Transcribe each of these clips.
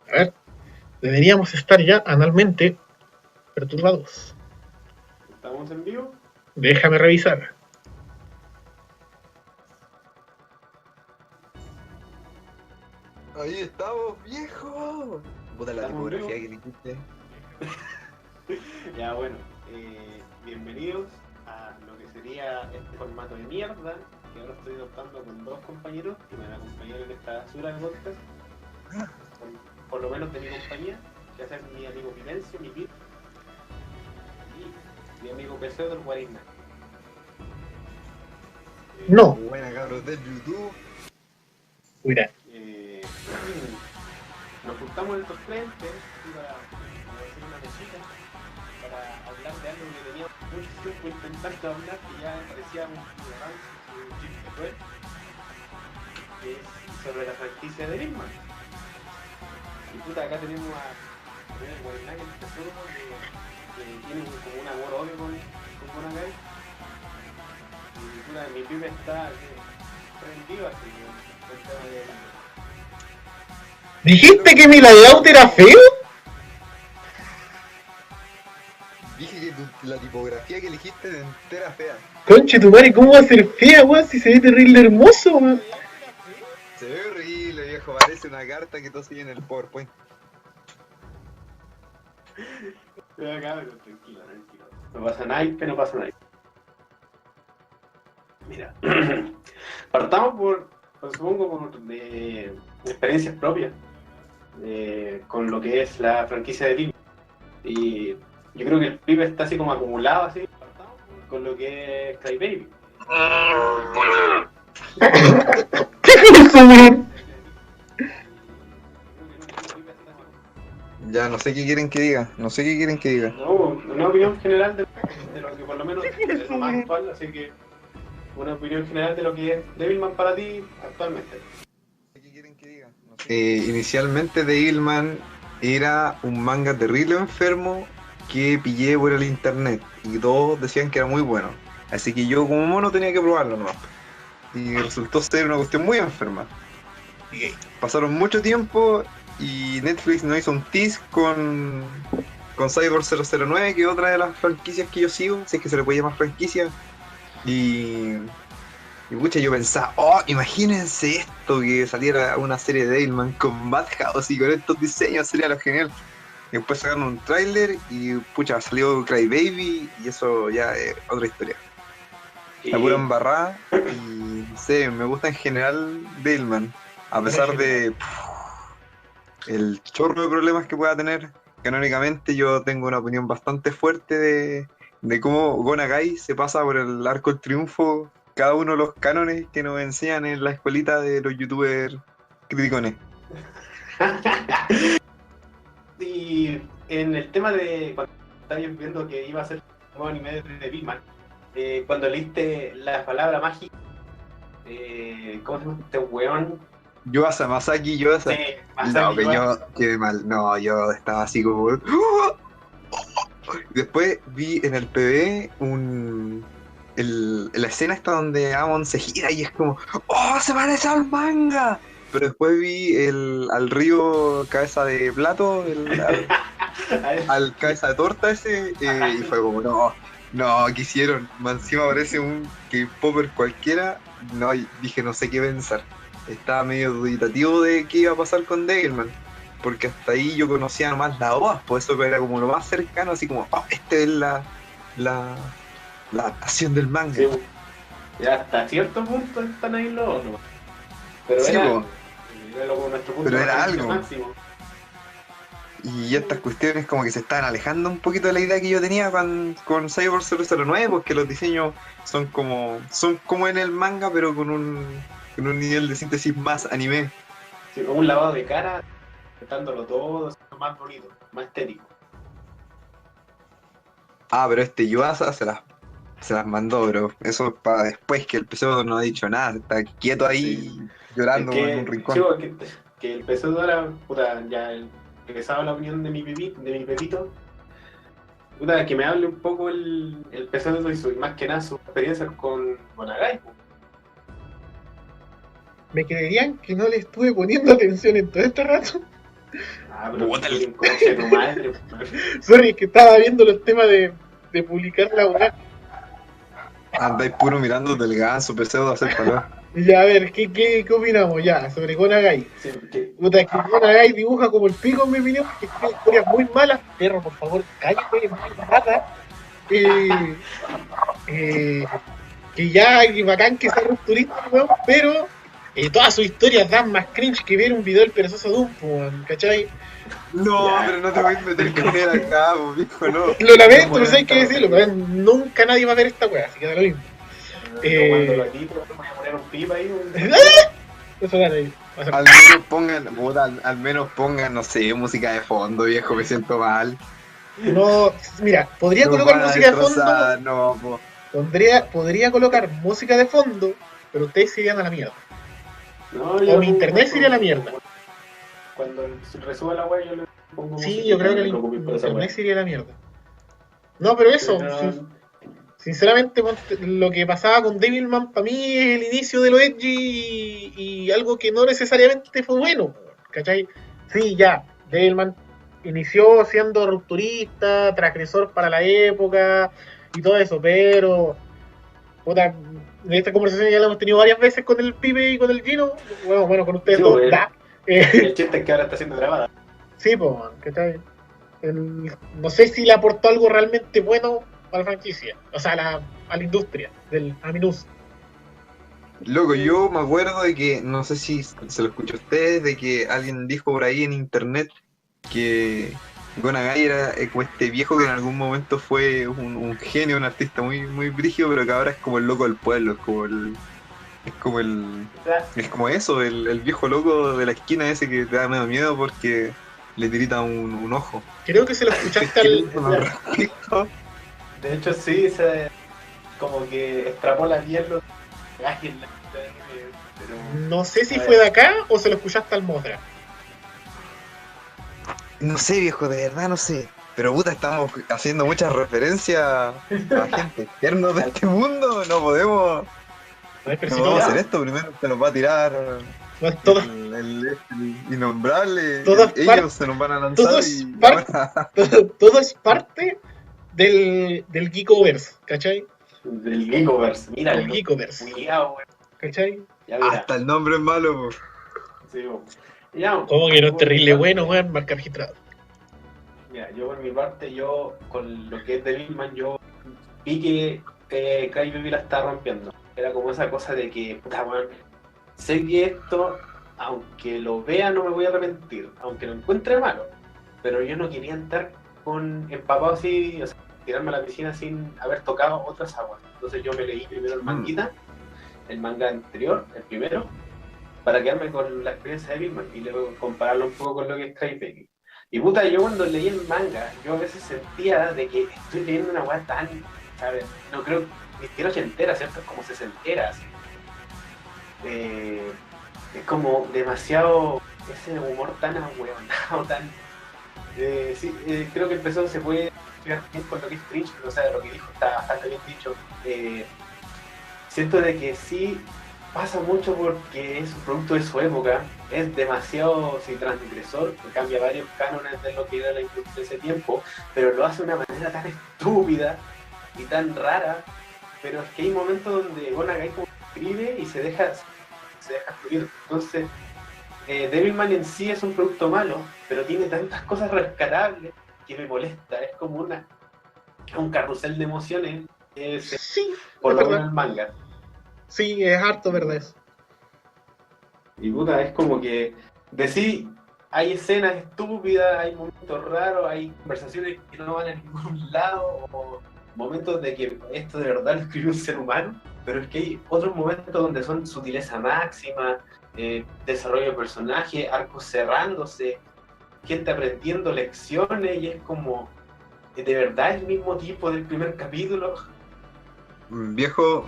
A ver, deberíamos estar ya analmente perturbados. ¿Estamos en vivo? Déjame revisar. Ahí estamos, viejo. Puta la ¿Estamos tipografía vivos? que le hiciste. Ya, bueno, bienvenidos a lo que sería este formato de mierda que ahora estoy adoptando con dos compañeros que me van a acompañar en esta basura de podcast, por lo menos de mi compañía, que va a ser mi amigo Vilencio, mi Pit, y mi amigo Peseo del Guarisna. No. Buena cabros de YouTube. Mira, Nos juntamos en estos frentes para hacer una mesita para hablar de algo que teníamos mucho tiempo intentando hablar, que ya parecía un avance, un chiste cruel, que es sobre la franquicia de Ligman. Y puta, acá tenemos a el Guayna, que empezó, que tiene como un amor obvio con Bonacay. Y puta, mi pibe está prendido así con el tema de ¿dijiste que mi layout era feo? Dije que la tipografía que elegiste de entera fea. Conche tu madre, ¿cómo va a ser fea, weón? Si se ve terrible hermoso, weón. Se ve horrible, viejo. Parece una carta que tú sigues en el PowerPoint. Cabrón, tranquilo. No pasa nada, no pasa nada. Mira, partamos por supongo, por de experiencias propias con lo que es la franquicia de Team. Y yo creo que el pibe está así como acumulado así con lo que es Crybaby. ¿Qué fue eso, weón? Ya, no sé qué quieren que diga. No sé qué quieren que diga. No, una opinión general de lo que por lo menos es lo más actual, así que una opinión general de lo que es Devilman para ti actualmente. ¿Qué quieren que diga? No sé. Inicialmente Devilman era un manga terrible enfermo que pillé por el internet y todos decían que era muy bueno. Así que yo como mono tenía que probarlo nomás. Y resultó ser una cuestión muy enferma. Pasaron mucho tiempo y Netflix no hizo un tease con Cyber 009, que es otra de las franquicias que yo sigo, si es que se le puede llamar franquicia. Y pucha, yo pensaba, oh, imagínense esto, que saliera una serie de Devilman con Madhouse y con estos diseños, sería lo genial. Y después sacaron un tráiler y pucha, salió Crybaby y eso ya es otra historia. La pura embarrada y no sé, me gusta en general Devilman, a pesar de el chorro de problemas que pueda tener. Canónicamente yo tengo una opinión bastante fuerte de cómo Gonagai se pasa por el arco del triunfo cada uno de los cánones que nos enseñan en la escuelita de los youtubers criticones. Y en el tema de cuando estabas viendo que iba a ser un nuevo anime de Bitman, cuando leíste la palabra mágica, ¿cómo se llama este weón? Yuasa, Masaki Yuasa. Sí, Masaki No, que Yuasa. yo, qué mal. No, yo estaba así como. Después vi en el PB la escena esta donde Amon se gira y es como, ¡oh, se parece al manga! Pero después vi al río cabeza de plato, al cabeza de torta ese, y fue como, no, ¿qué hicieron? Encima parece un K-popper cualquiera. No, y dije, no sé qué pensar. Estaba medio duditativo de qué iba a pasar con Devilman, porque hasta ahí yo conocía nomás la OVA, por eso era como lo más cercano, así como, oh, este es la adaptación del manga. Sí, ya hasta cierto punto están ahí los otros. Pero Sí, era, po. nuestro punto Pero de era referencia algo. máximo. Y estas cuestiones como que se estaban alejando un poquito de la idea que yo tenía con Cyber 009, porque los diseños son como en el manga, pero con un nivel de síntesis más anime. Sí, como un lavado de cara, intentándolo todo, más bonito, más estético. Ah, pero este Yuasa se las mandó, bro. Eso es para después, que el episodio no ha dicho nada, está quieto ahí Sí. llorando en un Es rincón. que el peso de ahora, puta, ya regresaba la opinión de mi pepito, puta, que me hable un poco el peso de y más que nada sus experiencias con Agai. ¿Me creerían que no le estuve poniendo atención en todo este rato? Ah, pero Puta, un coche de tu madre. Sorry, es que estaba viendo los temas de publicar la weá. Andáis puro mirando del ganso, pseudo hacer palabras. Ya, a ver, ¿qué opinamos ya sobre Gonagai? Sí, que- Puta, es que Gonagai dibuja como el pico, en mi opinión, que tiene historias muy malas. Perro, por favor, cállate, es muy mala. Eh, que ya, que bacán que sea rupturista, weón, pero todas sus historias dan más cringe que ver un video del perezoso Doom, weón, ¿cachai? No, Ya. pero no te voy a meter con él acá, po, viejo, no. Lo lamento, Bueno, pero hay que decirlo, weón, nunca nadie va a ver esta weá, así que da lo mismo. Yo cuando lo edito, me voy a poner un pipa ahí. Eso gana ahí. Al menos pongan, puta, al menos pongan, no sé, música de fondo, viejo, me siento mal. No, mira, podría Nos colocar van a música de fondo. destrozar, no, po. Podría colocar música de fondo, pero ustedes se irían a la mierda. No, O mi internet sería la mierda. Cuando resuba la web, yo le pongo. Sí, música, yo creo no que me el preocupes por esa internet wea. sería la mierda. No, pero eso, Pero- sinceramente, lo que pasaba con Devilman para mí es el inicio de lo edgy y algo que no necesariamente fue bueno, ¿cachai? Sí, ya, Devilman inició siendo rupturista, transgresor para la época y todo eso, pero puta, esta conversación ya la hemos tenido varias veces con el Pipe y con el Gino, bueno, con ustedes Sí, dos, pues, da. El chiste es que ahora está siendo grabada. Sí, pues, ¿cachai? No sé si le aportó algo realmente bueno a la franquicia, o sea, a la industria del Aminus. Loco, yo me acuerdo de que, no sé si se lo escuchó a ustedes, de que alguien dijo por ahí en internet que Gonagai era como este viejo que en algún momento fue un genio, un artista muy, muy brígido, pero que ahora es como el loco del pueblo, es como eso, el viejo loco de la esquina ese que te da medio miedo porque le tirita un ojo. Creo que se lo escuchaste ¿Qué al. piensan al respecto? De hecho, sí, como que extrapola bien los gajes en la pero No sé si fue de acá o se lo escuchaste al Modra. No sé, viejo, de verdad no sé. Pero puta, estamos haciendo muchas referencias a gente externa de este mundo. No podemos, A ver, pero no si podemos todas, hacer esto. Primero se nos va a tirar todas, el innombrable. Todas Ellos se nos van a lanzar todo es y todo es parte del Geekoverse, ¿cachai? del Geekoverse, mira, El Geekoverse, cuidado, wey. ¿cachai? Ya mira, hasta el nombre es malo. Po. sí, bo. Ya, Como que no es por terrible mi bueno, parte- weón, marca registrado. Mira, yo por mi parte, yo con lo que es Devilman, yo vi que Cry Baby la está rompiendo. Era como esa cosa de que, puta, weón, sé que esto, aunque lo vea, no me voy a arrepentir, aunque lo encuentre malo. Pero yo no quería estar empapado así, o sea, tirarme a la piscina sin haber tocado otras aguas. Entonces yo me leí primero el manguita, el manga anterior, el primero, para quedarme con la experiencia de Devilman y luego compararlo un poco con lo que es Cry Baby. Y puta, yo cuando leí el manga, yo a veces sentía de que estoy leyendo una weá tan, ¿sabes? No creo ni siquiera ochentera, ¿cierto? Es como sesentera, así. Es como demasiado ese humor tan ahueonado, tan... sí, creo que el peso se puede estudiar bien con lo que es cringe, o sea, lo que dijo está bastante bien dicho. Siento de que sí pasa mucho porque es un producto de su época, es demasiado transgresor, que cambia varios cánones de lo que era la industria de ese tiempo, pero lo hace de una manera tan estúpida y tan rara, pero es que hay momentos donde Gonagai como escribe y se deja fluir. Entonces, Devilman en sí es un producto malo, pero tiene tantas cosas rescatables que me molesta, es como un carrusel de emociones, Sí, por es lo verdad. menos el manga. Sí, es harto verdad eso. Y puta, es como que sí, hay escenas estúpidas, hay momentos raros, hay conversaciones que no van a ningún lado, o momentos de que esto de verdad lo escribió un ser humano, pero es que hay otros momentos donde son sutileza máxima, desarrollo de personaje, arcos cerrándose, gente aprendiendo lecciones, y es como, de verdad el mismo tipo del primer capítulo. Viejo,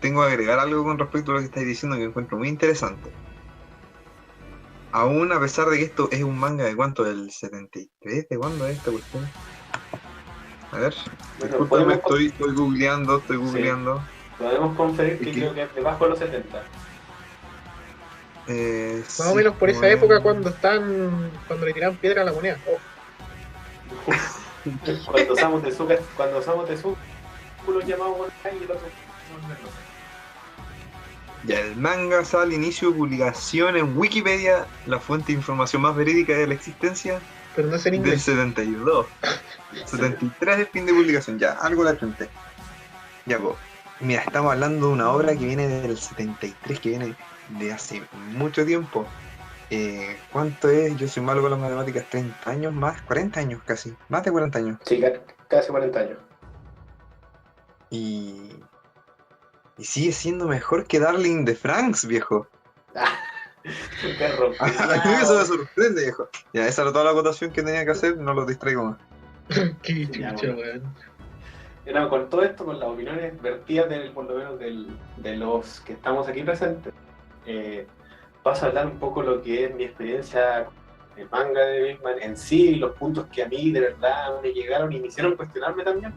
tengo que agregar algo con respecto a lo que estáis diciendo que encuentro muy interesante. Aún a pesar de que esto es un manga de cuánto, del 73, ¿de cuándo es esta cuestión? A ver, Bueno, discúlpame, podemos, estoy googleando. podemos conferir que ¿Y qué? creo que es debajo de los 70. Más o menos por esa época cuando le tiraban piedra a la moneda. Oh. Cuando Osamu Tezuka lo llamamos Gonagai y el otro. Ya, el manga sale al inicio de publicación en Wikipedia, la fuente de información más verídica de la existencia, Pero no es en del inglés. 72. 73 es fin de publicación, ya, algo la tenté. Ya, pues, mira, estamos hablando de una obra que viene del 73, que viene de hace mucho tiempo. ¿Cuánto es? Yo soy malo con las matemáticas, 30 años más, 40 años casi, más de 40 años. Sí, casi 40 años. Y sigue siendo mejor que Darling de Franks, viejo. Perro. A mí eso me sorprende, viejo. Ya, esa era toda la acotación que tenía que hacer, no los distraigo más. Qué Ya, chucha, bueno. weón. No, con todo esto, con las opiniones vertidas por lo menos de los que estamos aquí presentes, paso a hablar un poco lo que es mi experiencia con el manga de Devilman en sí, y los puntos que a mí de verdad me llegaron y me hicieron cuestionarme también.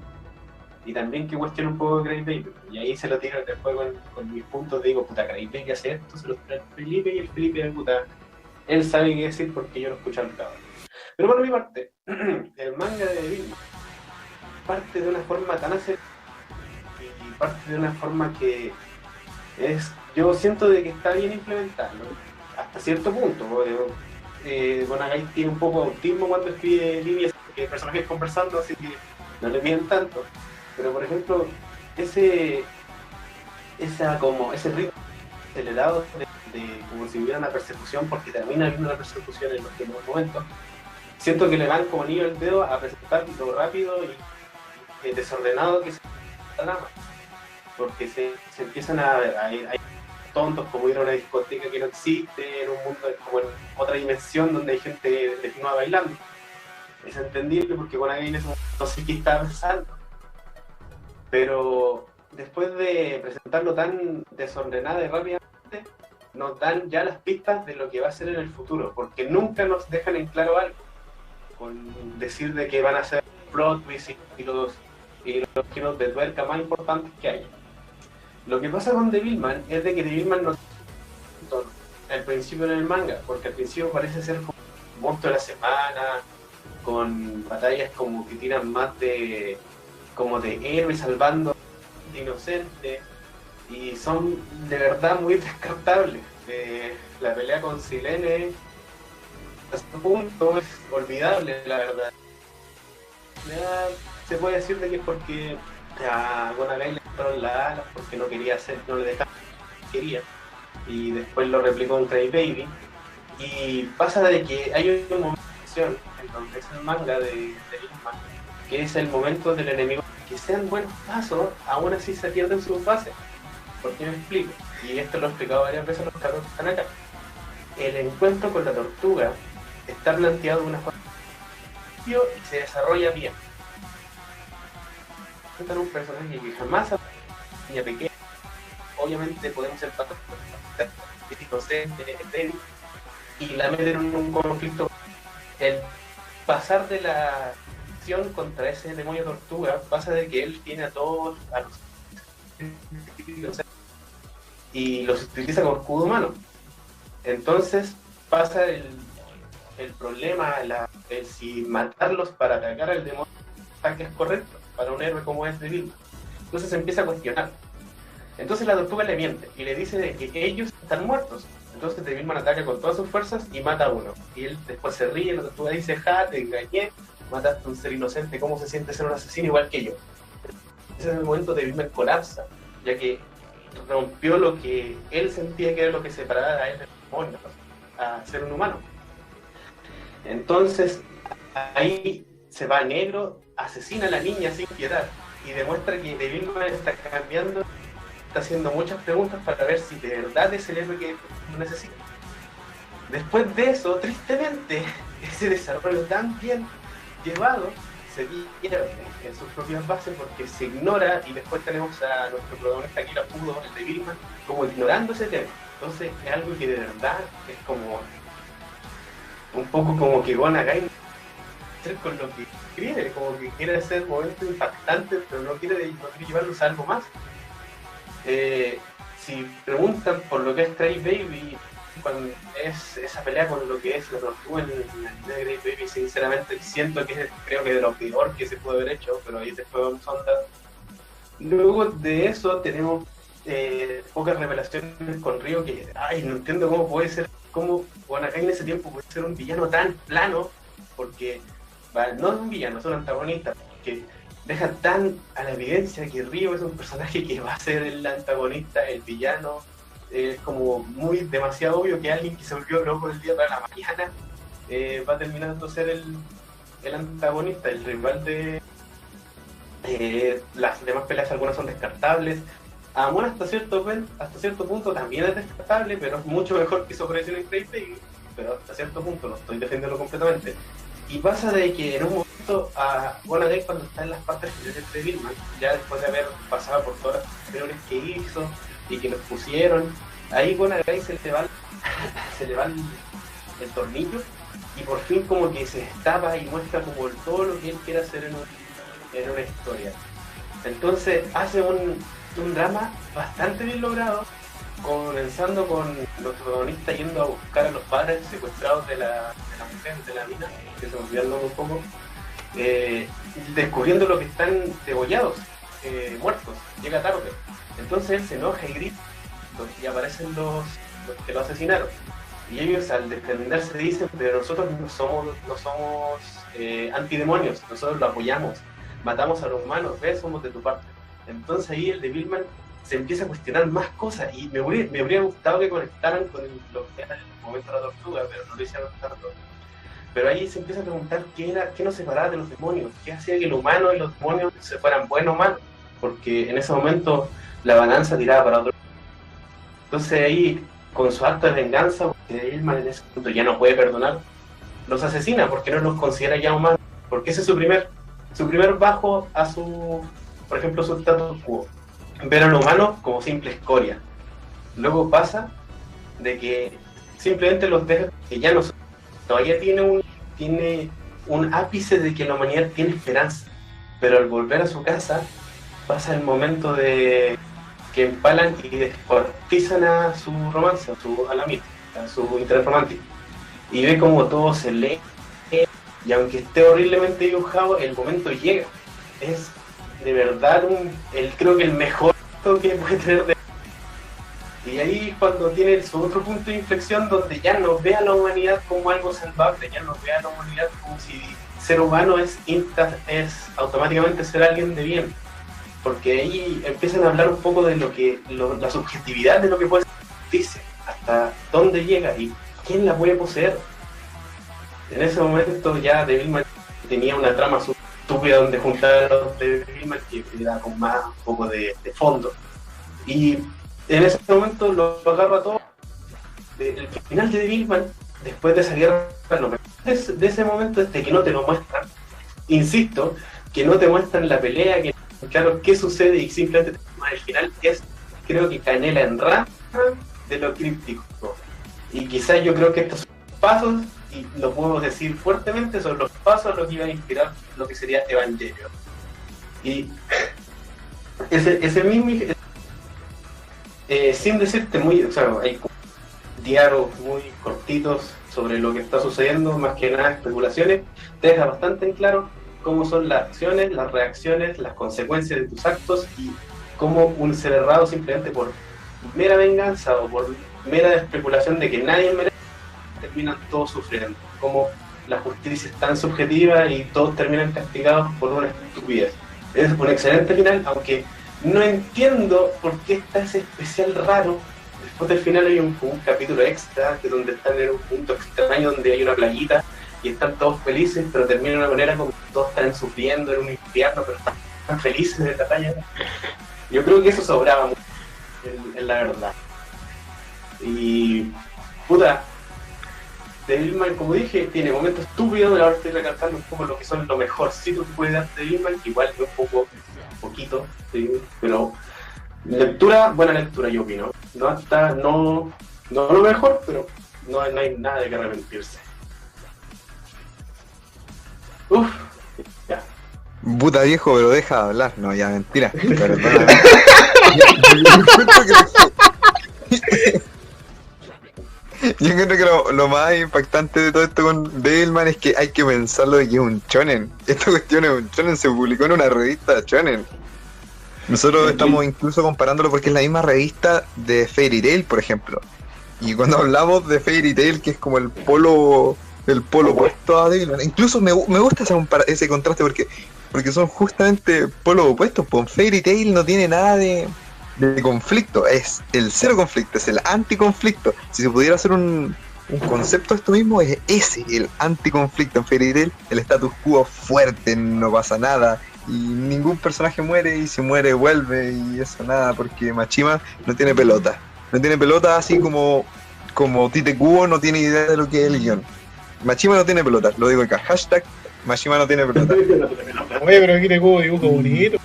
Y también que cuestiono un poco Craig Baby. Y ahí se lo tiro después con mis puntos, digo, puta, Craig Baby hace esto, se lo tira al Felipe, y el Felipe, puta, él sabe qué decir porque yo lo escucho al cabo. Pero por mi parte, el manga de Devilman parte de una forma tan acelerada y parte de una forma que yo siento de que está bien implementada, ¿no? Hasta cierto punto. Gonagai tiene un poco de autismo cuando escribe líneas de personajes conversando, así que no le piden tanto. Pero por ejemplo, ese ritmo acelerado de como si hubiera una persecución, porque termina habiendo una persecución en los primeros momentos, siento que le van como niño el dedo a presentar lo rápido y desordenado que se la trama, porque se empiezan a ir tontos, como ir a una discoteca que no existe, en un mundo como en otra dimensión donde hay gente desnuda bailando. Es entendible porque Gonagai no sé qué estaba pensando, pero después de presentarlo tan desordenado y rápidamente, nos dan ya las pistas de lo que va a ser en el futuro, porque nunca nos dejan en claro algo, con decir de que van a ser plot twists y los giros de tuerca más importantes que hay. Lo que pasa con Devilman es de que Devilman no al principio en el manga, porque al principio parece ser como un monstruo de la semana, con batallas como que tiran más de héroe salvando inocentes, y son de verdad muy descartables. La pelea con Silene hasta este punto es olvidable, la verdad. Ya se puede decir de que es porque a Gonagai le quitaron las alas porque no le dejaron lo que quería, y después lo replicó en Craig Baby, y pasa de que hay un momento en donde es el manga de Devilman, que es el momento del enemigo que sean buenos pasos, aún así se pierden sus bases. ¿Por qué me explico? Y esto lo he explicado varias veces a los carros que están acá. El encuentro con la tortuga está planteado de una forma y se desarrolla bien. Es un personaje que jamás ha niña pequeña. Obviamente podemos ser inocente, y la meten en un conflicto. El pasar de la acción contra ese demonio tortuga pasa de que él tiene a todos a los y los utiliza como escudo humano. Entonces pasa el problema, el si matarlos para atacar al demonio es correcto para un héroe como es Devilman. Entonces se empieza a cuestionar. Entonces la tortuga le miente y le dice de que ellos están muertos. Entonces Devilman ataca con todas sus fuerzas y mata a uno. Y él después se ríe, la tortuga dice, ja, te engañé, mataste a un ser inocente, ¿cómo se siente ser un asesino igual que yo? Ese es el momento de Devilman colapsa, ya que rompió lo que él sentía que era lo que separaba a él del demonio, a ser un humano. Entonces ahí se va a negro, asesina a la niña sin piedad y demuestra que Devilman está cambiando, está haciendo muchas preguntas para ver si de verdad es el héroe que necesita. Después de eso, tristemente, ese desarrollo tan bien llevado se pierde en sus propias bases porque se ignora, y después tenemos a nuestro protagonista aquí, Pudo, el de Devilman, como ignorando ese tema. Entonces es algo que de verdad es como un poco como que Gonagai hacer con lo que escribe, como que quiere hacer momentos impactantes, pero no quiere llevarlos a algo más. Si preguntan por lo que es Craig Baby, cuando es esa pelea con lo que es la tortuga en el Great Baby, sinceramente siento que creo que de lo peor que se puede haber hecho, pero ahí después vamos a andar. Luego de eso tenemos pocas revelaciones con Ryo que, no entiendo cómo puede ser, cómo Bonacay en ese tiempo puede ser un villano tan plano, porque no es un villano, es un antagonista, que deja tan a la evidencia que Ryo es un personaje que va a ser el antagonista, el villano. Es como muy demasiado obvio que alguien que se volvió loco el día para la mañana va terminando ser el antagonista, el rival de las demás peleas. Algunas son descartables. Amon hasta cierto punto también es descartable, pero es mucho mejor que su aparición en Great Baby, pero hasta cierto punto no estoy defendiendo completamente. Y pasa de que en un momento a Bonacay, cuando está en las partes finales de Devilman, ya después de haber pasado por todas las anteriores que hizo y que nos pusieron, ahí Bonacay se le va el tornillo y por fin como que se destapa y muestra como todo lo que él quiere hacer en una historia. Entonces hace un drama bastante bien logrado, comenzando con los protagonistas yendo a buscar a los padres secuestrados de la mujer, de la mina, que se me olvidó el nombre un poco, descubriendo lo que están degollados, muertos. Llega tarde, entonces él se enoja y grita y aparecen los que lo asesinaron, y ellos al defenderse dicen: pero nosotros no somos antidemonios, nosotros lo apoyamos, matamos a los humanos, somos de tu parte. Entonces ahí el Devilman se empieza a cuestionar más cosas, y me habría gustado que conectaran con lo que era el momento de la tortuga, pero no lo hicieron tanto. Pero ahí se empieza a preguntar qué nos separaba de los demonios, qué hacía que el humano y los demonios se fueran buenos o malos, porque en ese momento la balanza tiraba para otro. Entonces ahí, con su acto de venganza, porque Devilman en ese punto ya no puede perdonar, los asesina porque no los considera ya humanos, porque ese es su primer bajo a su, por ejemplo, su status quo, ver a los humanos como simple escoria. Luego pasa de que simplemente los deja, que ya no son, todavía tiene un ápice de que la humanidad tiene esperanza, pero al volver a su casa pasa el momento de que empalan y descuartizan a su romance, a la mitad, a su interés romántico, y ve como todo se lee, y aunque esté horriblemente dibujado, el momento llega. Es de verdad creo que el mejor que puede tener. Y ahí cuando tiene su otro punto de inflexión, donde ya no ve a la humanidad como algo salvable, ya no ve a la humanidad como si ser humano es automáticamente ser alguien de bien, porque ahí empiezan a hablar un poco de la subjetividad de lo que puede ser justicia, hasta dónde llega y quién la puede poseer. En ese momento ya Devilman tenía una trama estúpida donde juntar a los de Devilman que era con más un poco de fondo, y en ese momento lo agarra todo. El final de Devilman, después de esa guerra, de ese momento que no te lo muestran, insisto, que no te muestran la pelea, que claro qué sucede, y simplemente el final es, creo que canela en rama de lo críptico. Y quizás yo creo que estos pasos, y lo puedo decir fuertemente, son los pasos a lo que iba a inspirar lo que sería Evangelion. Y ese mismo, sin decirte hay diálogos muy cortitos sobre lo que está sucediendo, más que nada especulaciones, te deja bastante en claro cómo son las acciones, las reacciones, las consecuencias de tus actos, y cómo un ser errado simplemente por mera venganza o por mera especulación de que nadie merece, terminan todos sufriendo, como la justicia es tan subjetiva y todos terminan castigados por una estupidez. Es un excelente final, aunque no entiendo por qué está ese especial raro. Después del final hay un capítulo extra donde están en un punto extraño donde hay una playita y están todos felices, pero termina de una manera como todos están sufriendo en un infierno, pero están felices de la talla. Yo creo que eso sobraba mucho, en la verdad. Y puta, Devilman, como dije, tiene momentos estúpidos, ahora estoy recalcando un poco lo que son lo mejorcito que puede dar Devilman, que igual es poquito, sí, pero buena lectura yo opino. No lo mejor, pero no hay nada de que arrepentirse. Ya. Puta viejo, pero deja de hablar. No, ya, mentira. Yo creo que lo más impactante de todo esto con Devilman es que hay que pensarlo de que es un shonen. Esta cuestión es un shonen, se publicó en una revista shonen. Nosotros estamos incluso comparándolo porque es la misma revista de Fairy Tail, por ejemplo. Y cuando hablamos de Fairy Tail, que es como el polo opuesto a Devilman, incluso me gusta ese contraste porque son justamente polos opuestos. Pues Fairy Tail no tiene nada de conflicto, es el cero conflicto, es el anticonflicto. Si se pudiera hacer un concepto de esto mismo, es ese, el anticonflicto. En Fairy Tail, el status quo fuerte, no pasa nada, y ningún personaje muere, y si muere vuelve, y eso nada, porque Machima no tiene pelota. No tiene pelota así como Tite Kubo no tiene idea de lo que es el guión. Machima no tiene pelota, lo digo acá, hashtag Machima no tiene pelota. Oye, pero aquí te cubo dibujo bonito.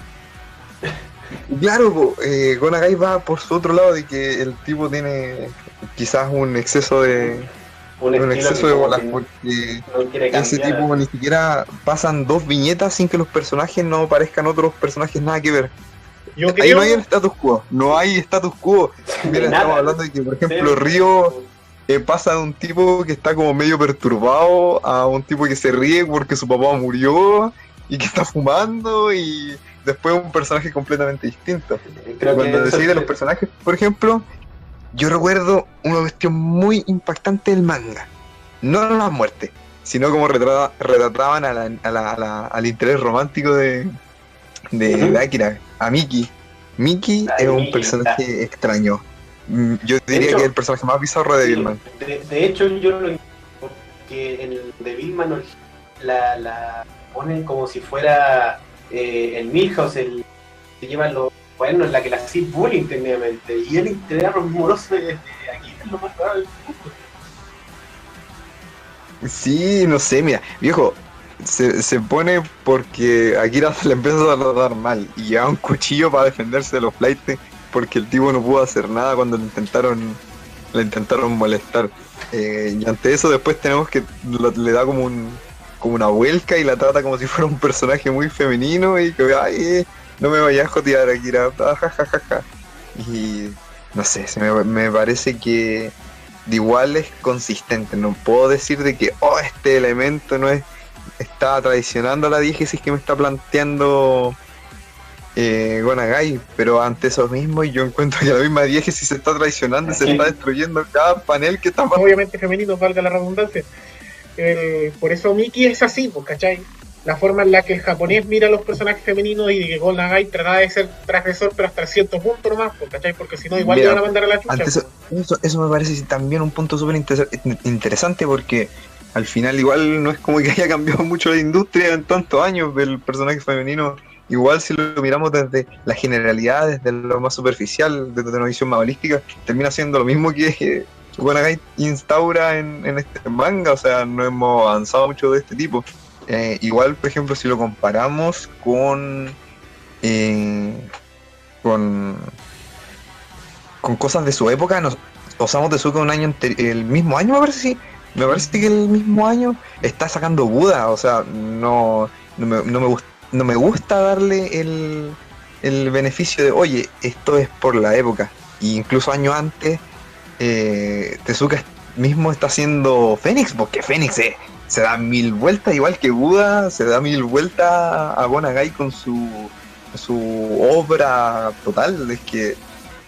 Claro, Gonagai va por su otro lado de que el tipo tiene quizás un exceso de bolas, porque ese tipo ni siquiera pasan 2 viñetas sin que los personajes no parezcan otros personajes nada que ver. Ahí no hay el status quo, no hay status quo. Mira, estamos hablando de que, por ejemplo, Río pasa de un tipo que está como medio perturbado a un tipo que se ríe porque su papá murió y que está fumando, y después un personaje completamente distinto. Cuando decide los personajes, por ejemplo, yo recuerdo una cuestión muy impactante del manga. No las muertes, sino como retrataban al interés romántico de Akira, a Miki. Miki es un personaje extraño. Yo diría que es el personaje más bizarro de Devilman. De hecho, yo lo entiendo porque en el Devilman la ponen como si fuera el Milhouse, el que llevan los cuadernos, la que la hacía bullying técnicamente, y el interés amoroso de aquí es lo más raro del mundo. Sí, no sé, mira, viejo, se pone porque Akira le empieza a tratar mal y lleva un cuchillo para defenderse de los flights porque el tipo no pudo hacer nada cuando le intentaron molestar. Y ante eso después tenemos que le da como una vuelca y la trata como si fuera un personaje muy femenino y que, ay, no me vayas a jotear, Akira, jajajaja. Y no sé, me parece que de igual es consistente. No puedo decir de que este elemento no está traicionando a la diégesis que me está planteando Gonagai, pero ante eso mismo yo encuentro que la misma diégesis se está traicionando y se está destruyendo cada panel que está pasando. Obviamente femenino, valga la redundancia. Por eso Miki es así, pues, ¿cachai? La forma en la que el japonés mira a los personajes femeninos y que Gonagai trata de ser transgresor, pero hasta cierto punto nomás, pues, ¿cachai? Porque si no, igual le van a mandar a la chucha. Eso me parece también un punto súper interesante, porque al final igual no es como que haya cambiado mucho la industria en tantos años del personaje femenino. Igual si lo miramos desde la generalidad, desde lo más superficial, desde una visión más holística, termina siendo lo mismo que Gonagai instaura en este manga. O sea, no hemos avanzado mucho de este tipo. Igual, por ejemplo, si lo comparamos con cosas de su época, Osamu Tezuka el mismo año, me parece que el mismo año está sacando Buda. O sea, no me gusta darle el beneficio de, oye, esto es por la época. Y incluso años antes, Tezuka mismo está haciendo Fénix, porque Fénix se da 1000 vueltas, igual que Buda se da 1000 vueltas a Gonagai con su obra total. Es que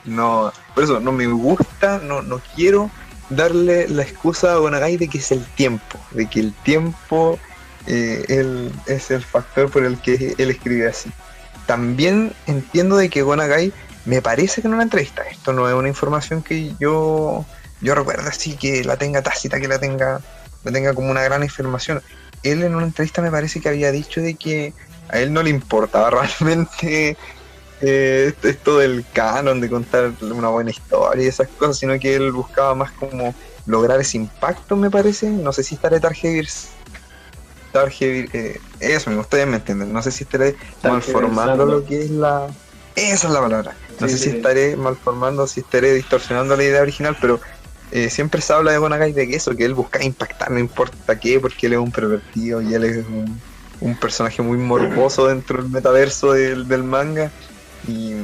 no, por eso no me gusta, no quiero darle la excusa a Gonagai de que es el tiempo, de que el tiempo él es el factor por el que él escribe así. También entiendo de que Gonagai, me parece que en una entrevista, esto no es una información que yo recuerdo así que la tenga tácita, que la tenga como una gran información. Él en una entrevista me parece que había dicho de que a él no le importaba realmente esto del canon, de contar una buena historia y esas cosas, sino que él buscaba más como lograr ese impacto, me parece. No sé si estaré eso mismo, ustedes me entienden. No sé si estaré malformando lo que es esa es la palabra. No sé si estaré malformando, si estaré distorsionando la idea original, pero siempre se habla de Gonagai de que él busca impactar, no importa qué, porque él es un pervertido y él es un personaje muy morboso dentro del metaverso del manga. Y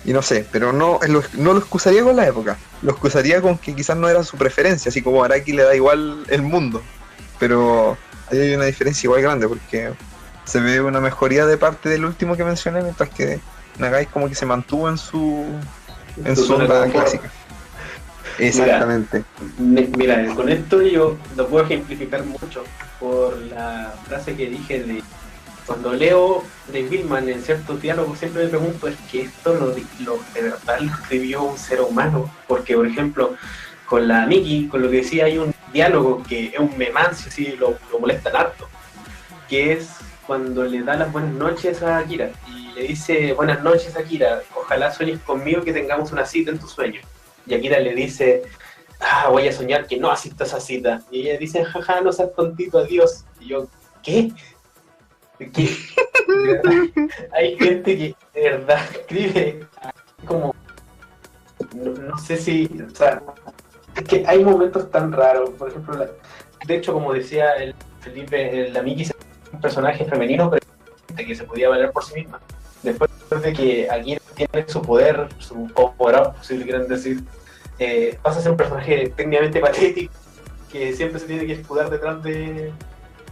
Y no sé, pero no lo excusaría con la época. Lo excusaría con que quizás no era su preferencia, así como a Araki le da igual el mundo. Pero ahí hay una diferencia igual grande, porque se ve una mejoría de parte del último que mencioné, mientras que Nagai como que se mantuvo en su zona onda de confort. clásica. Exactamente. Mira, con esto yo lo puedo ejemplificar mucho por la frase que dije de cuando leo de Billman en ciertos diálogos siempre me pregunto, ¿es que esto de verdad lo escribió un ser humano? Porque, por ejemplo, con la Miki, con lo que decía, hay un diálogo que es un memancio, así lo molestan harto, que es cuando le da las buenas noches a Akira y le dice, buenas noches Akira, ojalá sueñes conmigo que tengamos una cita en tu sueño. Y Akira le dice, voy a soñar que no asisto a esa cita. Y ella dice, jaja, no seas tontito, adiós. Y yo, ¿qué? ¿Qué? Hay gente que de verdad escribe como, no sé si, o sea, es que hay momentos tan raros. Por ejemplo, de hecho, como decía el Felipe, la Miki es un personaje femenino, pero que se podía valer por sí misma. Después de que Akira tiene su poder, su power-up, si le quieren decir, pasa a ser un personaje técnicamente patético, que siempre se tiene que escudar detrás de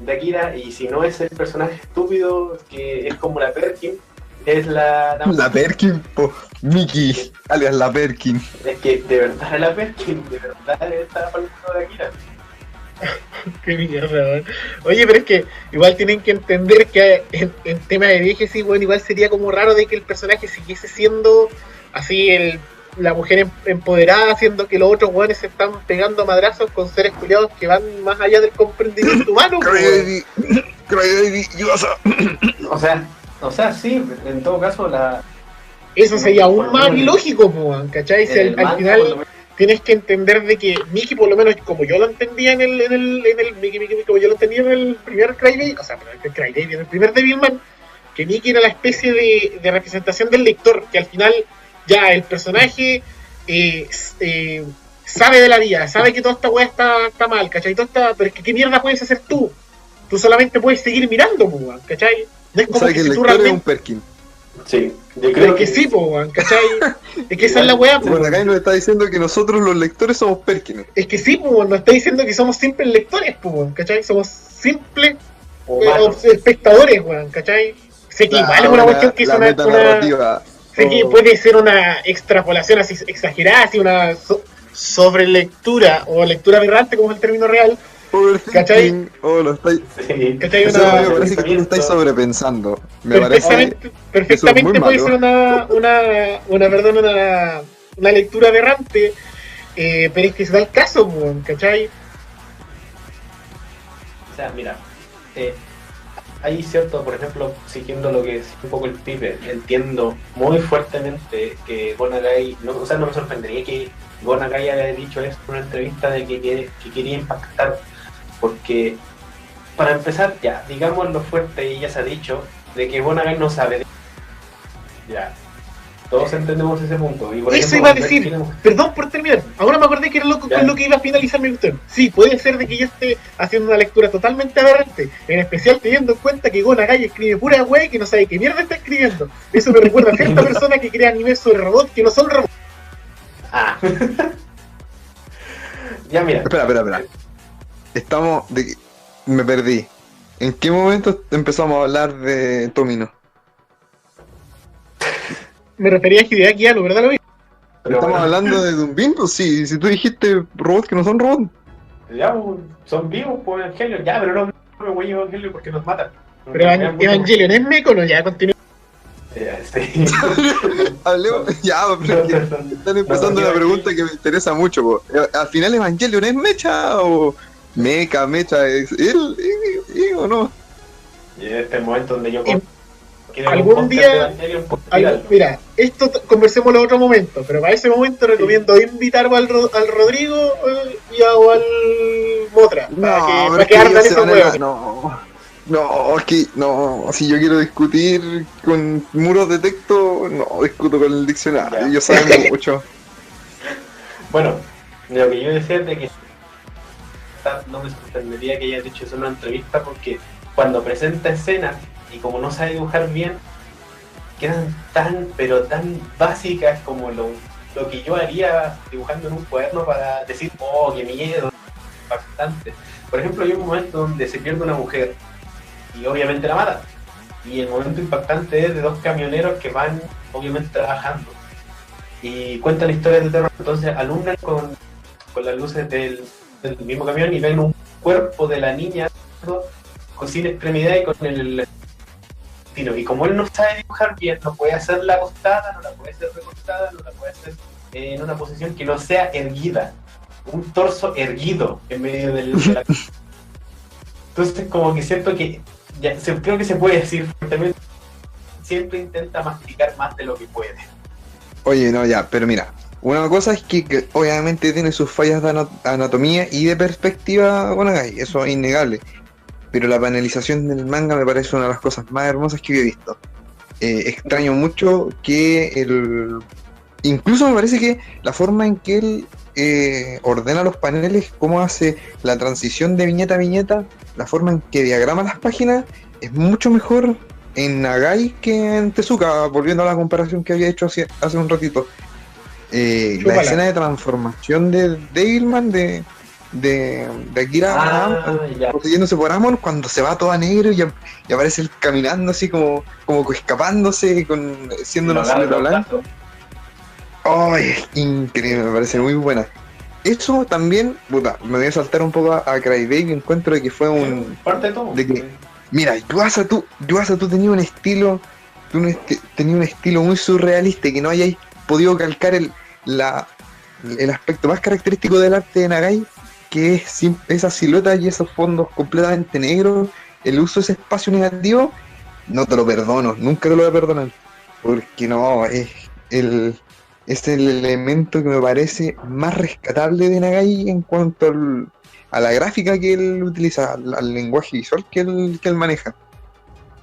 Akira, y si no es el personaje estúpido, que es como la Perkin, es la Perkin, Miki, alias la Perkin. Es que de verdad la Perkin, de verdad está hablando de Akira. Qué mierda, weón. Oye, pero es que igual tienen que entender que en tema de viajes, sí, bueno, igual sería como raro de que el personaje siguiese siendo así la mujer empoderada, haciendo que los otros weones se están pegando a madrazos con seres culiados que van más allá del comprendimiento humano. Crybaby, O sea, sí, en todo caso eso sería aún más ilógico, weón, ¿cachai? Si al final tienes que entender de que Miki, por lo menos como yo lo entendía en el Miki, como yo lo entendía en el primer Crybaby, o sea, en el primer Devilman, que Miki era la especie de representación del lector, que al final ya el personaje sabe de la vida, sabe que toda esta weá está mal, ¿cachai? Pero es que ¿qué mierda puedes hacer tú? Tú solamente puedes seguir mirando, weón, ¿cachai? No es como que el lector es un Perkin. Sí, yo creo que sí, weón, ¿cachai? Es que esa es la weá, bueno, acá nos está diciendo que nosotros los lectores somos Perkins. Es que sí, weón, nos está diciendo que somos simples lectores, weón, ¿cachai? Somos simples espectadores, weón, ¿cachai? Sé que igual es una cuestión que es una sé que puede ser una extrapolación así exagerada, así una sobrelectura o lectura aberrante, como es el término real. ¿Cachai? Lo estáis... Sí. ¿Cachai? Me parece que tú lo estáis sobrepensando. Perfectamente puede ser una lectura aberrante, pero es que se da el caso, ¿cachai? O sea, mira, hay cierto, por ejemplo, siguiendo lo que es un poco el Pipe, entiendo muy fuertemente que Go Nagai, no me sorprendería que Go Nagai haya dicho eso en una entrevista de que quería impactar, porque para empezar, ya, digamos lo fuerte, y ya se ha dicho, de que Go Nagai no sabe. Ya, todos entendemos ese punto. Y por eso ejemplo, iba a decir, perdón por terminar, ahora me acordé que era con lo que iba a finalizar mi cuestión. Sí, puede ser de que yo esté haciendo una lectura totalmente aberrante, en especial teniendo en cuenta que Go Nagai escribe pura wea y que no sabe qué mierda está escribiendo. Eso me recuerda a cierta persona que crea animes sobre robots que no son robots. Ya, mira. Espera. Me perdí. ¿En qué momento empezamos a hablar de Tomino? Me refería a Hideaki Anno, ¿verdad? Lo mismo. ¿Estamos hablando de Dunbin? Pues sí, si tú dijiste robots que no son robots. Ya, son vivos por Evangelion, ya, pero no me voy a Evangelion porque nos matan. Pero Evangelion es meco, ¿no? Ya, continúa. Sí. Hablemos, ya, pero están empezando una pregunta que me interesa mucho, po. ¿Al final Evangelion es mecha o mecha? ¿Es él o no? Y en este momento donde yo algún día, mira, esto conversemos en otro momento, pero para ese momento recomiendo invitar al Rodrigo o al Motra para que ardan esos huevos. Si yo quiero discutir con muros de texto, no discuto con el diccionario, ellos saben mucho. Bueno, lo que yo decía es de que no me sorprendería que haya dicho eso en una entrevista, porque cuando presenta escenas y como no sabe dibujar bien, quedan tan, pero tan básicas como lo que yo haría dibujando en un cuaderno para decir, oh, qué miedo, bastante. Por ejemplo, hay un momento donde se pierde una mujer y obviamente la matan. Y el momento impactante es de dos camioneros que van, obviamente, trabajando. Y cuentan historias de terror. Entonces alumbran con las luces del mismo camión y ven un cuerpo de la niña sin extremidad y con el destino. Y como él no sabe dibujar bien, no puede hacerla acostada, no la puede hacer recostada, no la puede hacer en una posición que no sea erguida. Un torso erguido en medio de la... Entonces como que siento que creo que se puede decir fuertemente, siempre intenta masticar más de lo que puede. Oye, no, ya, pero mira, una cosa es que obviamente tiene sus fallas de anatomía y de perspectiva, bueno, eso es innegable. Pero la panelización del manga me parece una de las cosas más hermosas que he visto. Extraño mucho que incluso me parece que la forma en que él ordena los paneles, cómo hace la transición de viñeta a viñeta, la forma en que diagrama las páginas, es mucho mejor en Nagai que en Tezuka, volviendo a la comparación que había hecho hace un ratito. La escena de transformación de Devilman de Akira poseyéndose por Amon, cuando se va todo a negro y aparece él caminando así como escapándose, siendo una silueta blanca. Oh, es increíble, me parece muy buena. Eso también, puta, me voy a saltar un poco a Crybaby, encuentro de que fue un... Parte de todo. De que, mira, Yuasa, tú tenías un estilo, tenías un estilo muy surrealista que no hayáis podido calcar el aspecto más característico del arte de Nagai, que es esa silueta y esos fondos completamente negros, el uso de ese espacio negativo. No te lo perdono, nunca te lo voy a perdonar, porque no, es el elemento que me parece más rescatable de Nagai en cuanto a la gráfica que él utiliza, al lenguaje visual que él maneja.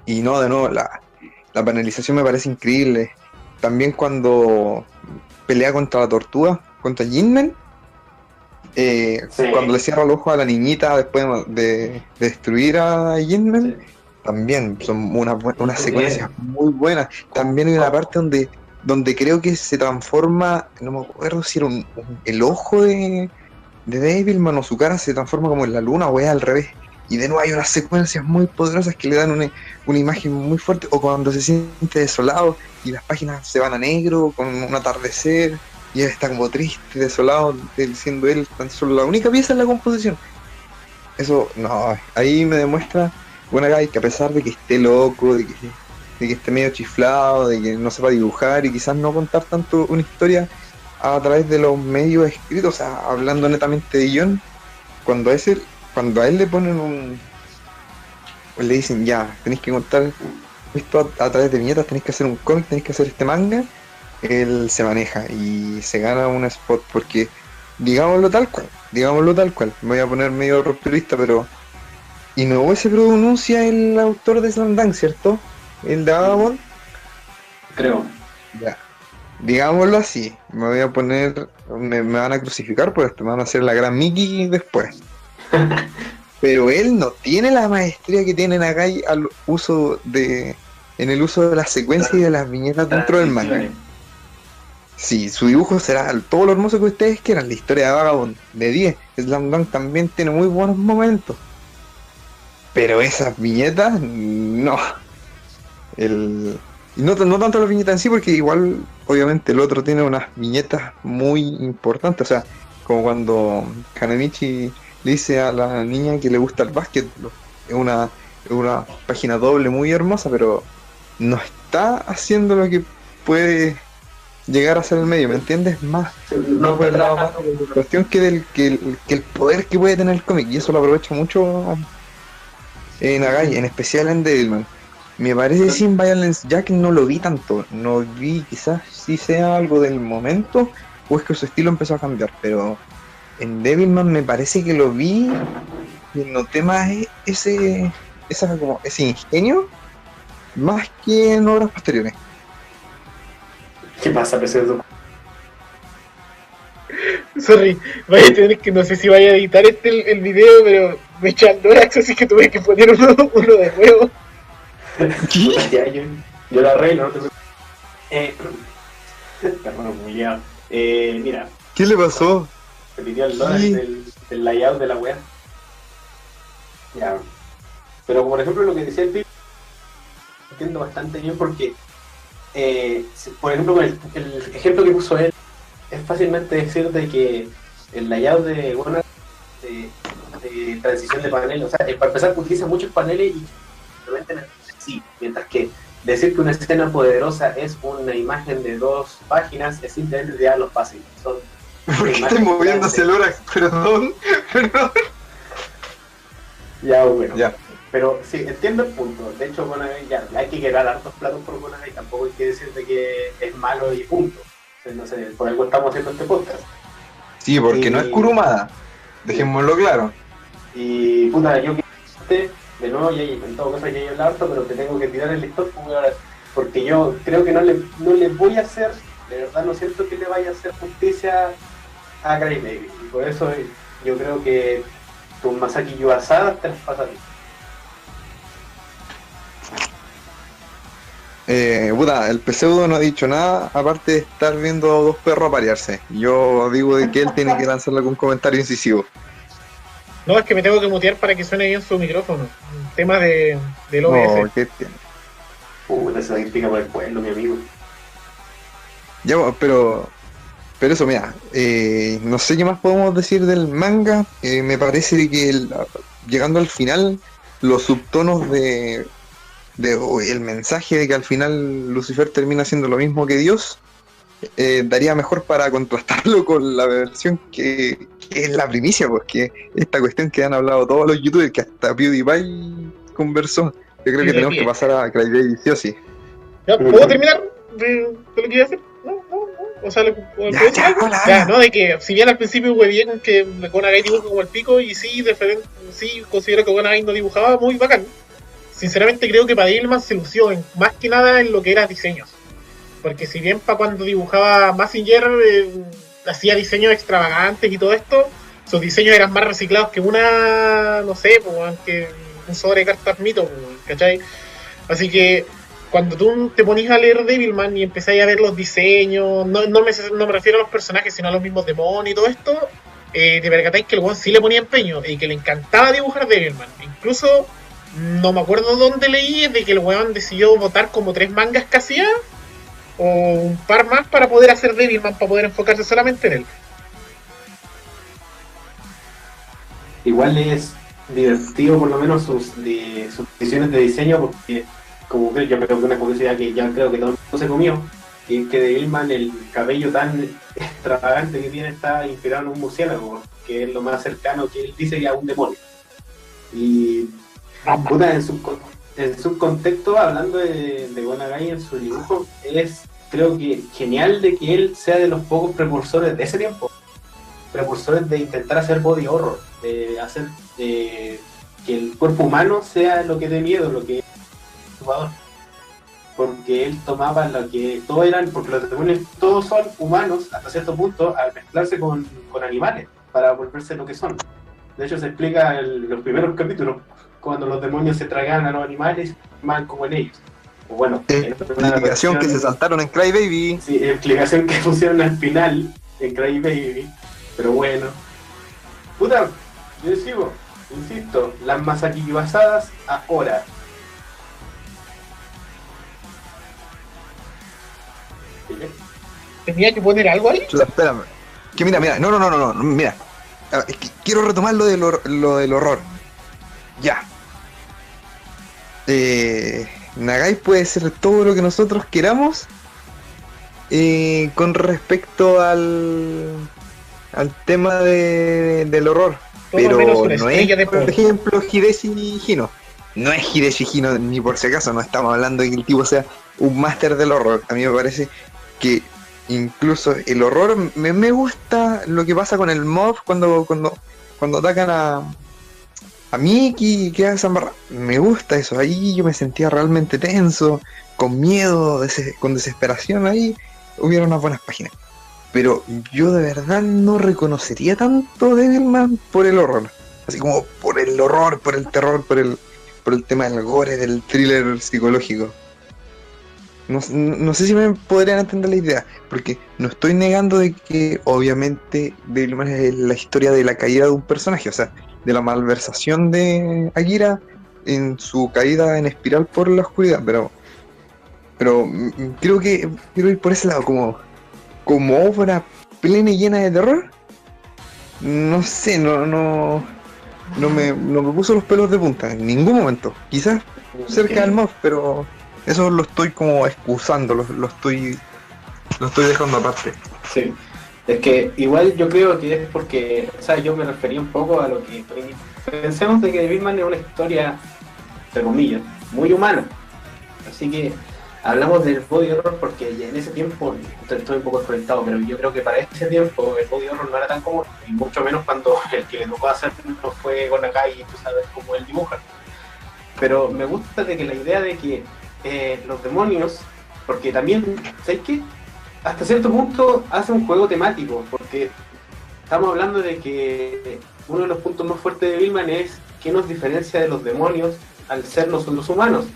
Y no, de nuevo, la panelización me parece increíble. También cuando pelea contra la tortuga, contra Jinmen, sí. Cuando le cierra el ojo a la niñita después de destruir a Jinmen, sí. También son unas secuencias muy buenas. También hay una parte donde creo que se transforma, no me acuerdo si era el ojo de Devilman o su cara se transforma como en la luna o es al revés. Y de nuevo hay unas secuencias muy poderosas que le dan una imagen muy fuerte, o cuando se siente desolado y las páginas se van a negro con un atardecer y él está como triste, desolado, siendo él tan solo la única pieza en la composición. Eso, no, ahí me demuestra Nagai que a pesar de que esté loco, de que esté medio chiflado, de que no sepa dibujar y quizás no contar tanto una historia a través de los medios escritos, o sea, hablando netamente de guión, cuando a él le ponen le dicen, ya, tenéis que contar esto a través de viñetas, tenéis que hacer un cómic, tenéis que hacer este manga, él se maneja y se gana un spot, porque digámoslo tal cual, me voy a poner medio rupturista, pero Inoue se pronuncia el autor de Slam, ¿cierto? El de Vagabond. Creo. Ya. Digámoslo así, me voy a poner, me van a crucificar por esto, me van a hacer la gran Mickey después. Pero él no tiene la maestría que tiene Nagai en el uso de las secuencias y de las viñetas dentro del manga. Sí, su dibujo será todo lo hermoso que ustedes quieran, la historia de Vagabond de 10. Slam Dunk también tiene muy buenos momentos. Pero esas viñetas, no. No tanto las viñetas en sí, porque igual, obviamente, el otro tiene unas viñetas muy importantes. O sea, como cuando Hanemichi le dice a la niña que le gusta el básquet, es una página doble muy hermosa, pero no está haciendo lo que puede llegar a ser el medio, ¿me entiendes? Más no por el lado más de la cuestión que el poder que puede tener el cómic, y eso lo aprovecha mucho Nagai, en especial en Devilman. Me parece sin Violence Jack no lo vi tanto, no vi, quizás sí sea algo del momento o es que su estilo empezó a cambiar, pero en Devilman me parece que lo vi y noté más ese ingenio más que en obras posteriores. ¿Qué pasa, PC2? Sorry, vaya a tener que, no sé si vaya a editar el video, pero me echan Dorax, así que tuve que poner uno de nuevo. Ya, yo lo arreglo, no te preocupes. Hermano culiao. Mira, ¿Qué le pasó? se pidió el dólar del layout de la web. Ya. Pero por ejemplo lo que decía el Pipo, entiendo bastante bien porque, por ejemplo, con el ejemplo que puso él, es fácilmente decir de que el layout de Warner de transición de paneles, o sea, para empezar utiliza muchos paneles y simplemente sí, mientras que decir que una escena poderosa es una imagen de 2 páginas es simplemente ya los fácil. Son ¿Por qué estoy moviéndose el Lorax? Perdón. Ya, bueno. Ya. Pero sí, entiendo el punto. De hecho, Konami, ya hay que quebrar hartos platos por Konami, tampoco hay que decirte que es malo y punto. O sea, no sé, por algo estamos haciendo este podcast. Sí, porque no es Kurumada. Dejémoslo claro. Y puta, yo que de nuevo, ya en todo caso ya he hablado harto, pero te tengo que tirar el lector porque yo creo que no le voy a hacer, de verdad no siento que le vaya a hacer justicia a Cry Baby. Y por eso yo creo que tus Masaki Yuasada te las pasa a ti. Puta, el pseudo no ha dicho nada, aparte de estar viendo a 2 perros aparearse. Yo digo de que él tiene que lanzarle algún comentario incisivo. No, es que me tengo que mutear para que suene bien su micrófono. Un tema del OBS. No, ¿qué tiene? Eso significa por el pueblo, mi amigo. Ya, pero eso, mira, no sé qué más podemos decir del manga. Me parece que llegando al final, los subtonos el mensaje de que al final Lucifer termina siendo lo mismo que Dios, daría mejor para contrastarlo con la versión que es la primicia, porque esta cuestión que han hablado todos los youtubers, que hasta PewDiePie conversó. Yo creo que tenemos que pasar a Crybaby, sí o sí. ¿Ya? ¿Puedo terminar de lo que iba a hacer? No. O sea, no, de que si bien al principio huevié con que Gonagai dibuja como el pico, y sí, sí considero que Gonagai no dibujaba muy bacán. Sinceramente creo que para Devilman se lució más que nada en lo que era diseños. Porque si bien para cuando dibujaba Mazinger hacía diseños extravagantes y todo esto, sus diseños eran más reciclados que no sé, que un sobre de cartas mito, ¿cachai? Así que cuando tú te ponías a leer Devilman y empezáis a ver los diseños, no me refiero a los personajes, sino a los mismos demonios y todo esto, te percatáis que el weón sí le ponía empeño y que le encantaba dibujar Devilman. Incluso, no me acuerdo dónde leí, de que el weón decidió votar como 3 mangas que hacía, o un par más para poder hacer Devilman, para poder enfocarse solamente en él. Igual es divertido por lo menos sus decisiones de diseño, porque como yo creo que una curiosidad que ya creo que todo el mundo se comió, y es que Devilman el cabello tan extravagante que tiene está inspirado en un murciélago, que es lo más cercano que él dice que a un demonio. Y puta, en su contexto, hablando de Gonagai en su dibujo, es creo que genial de que él sea de los pocos precursores de ese tiempo, precursores de intentar hacer body horror, de hacer que el cuerpo humano sea lo que dé miedo, lo que es el jugador, porque él tomaba lo que todos eran, porque los demonios todos son humanos hasta cierto punto al mezclarse con animales para volverse lo que son. De hecho se explica en los primeros capítulos cuando los demonios se tragan a los animales más como en ellos. O bueno, explicación que se saltaron en Crybaby. Sí, explicación que pusieron al final en Crybaby. Pero bueno. Puta, yo sigo, insisto, las Masaki basadas ahora. ¿Tenía que poner algo ahí? Espérame. Que mira, no, mira. Es que quiero retomar lo del horror. Ya. Nagai puede ser todo lo que nosotros queramos con respecto al tema del horror. Todo pero no es, por ejemplo, Hideshi Hino. No es Hideshi Hino ni por si acaso, no estamos hablando de que el tipo sea un máster del horror. A mí me parece que incluso el horror, me gusta lo que pasa con el mob cuando atacan a Miki y queda esa barra. Me gusta eso, ahí yo me sentía realmente tenso, con miedo, con desesperación. Ahí hubieron unas buenas páginas. Pero yo de verdad no reconocería tanto Devilman por el horror. Así como por el horror, por el terror, por el tema del gore, del thriller psicológico. no sé si me podrían entender la idea, porque no estoy negando de que obviamente Devilman es la historia de la caída de un personaje, o sea, de la malversación de Akira en su caída en espiral por la oscuridad, pero creo que quiero ir por ese lado, como obra plena y llena de terror. No sé, no me puso los pelos de punta en ningún momento. Quizás cerca del mouse, pero eso lo estoy como excusando, lo estoy dejando aparte. Sí, es que igual yo creo que es porque, o sea, yo me refería un poco a lo que pensemos de que Devilman es una historia, entre comillas, muy humana. Así que hablamos del body horror porque ya en ese tiempo, estoy un poco desconectado, pero yo creo que para ese tiempo el body horror no era tan común, y mucho menos cuando el que le tocó hacerlo fue Gonagai, y tú sabes cómo él dibuja. Pero me gusta de que la idea de que los demonios, porque también, ¿sabes qué? Hasta cierto punto hace un juego temático, porque estamos hablando de que uno de los puntos más fuertes de Devilman es que nos diferencia de los demonios al ser los humanos.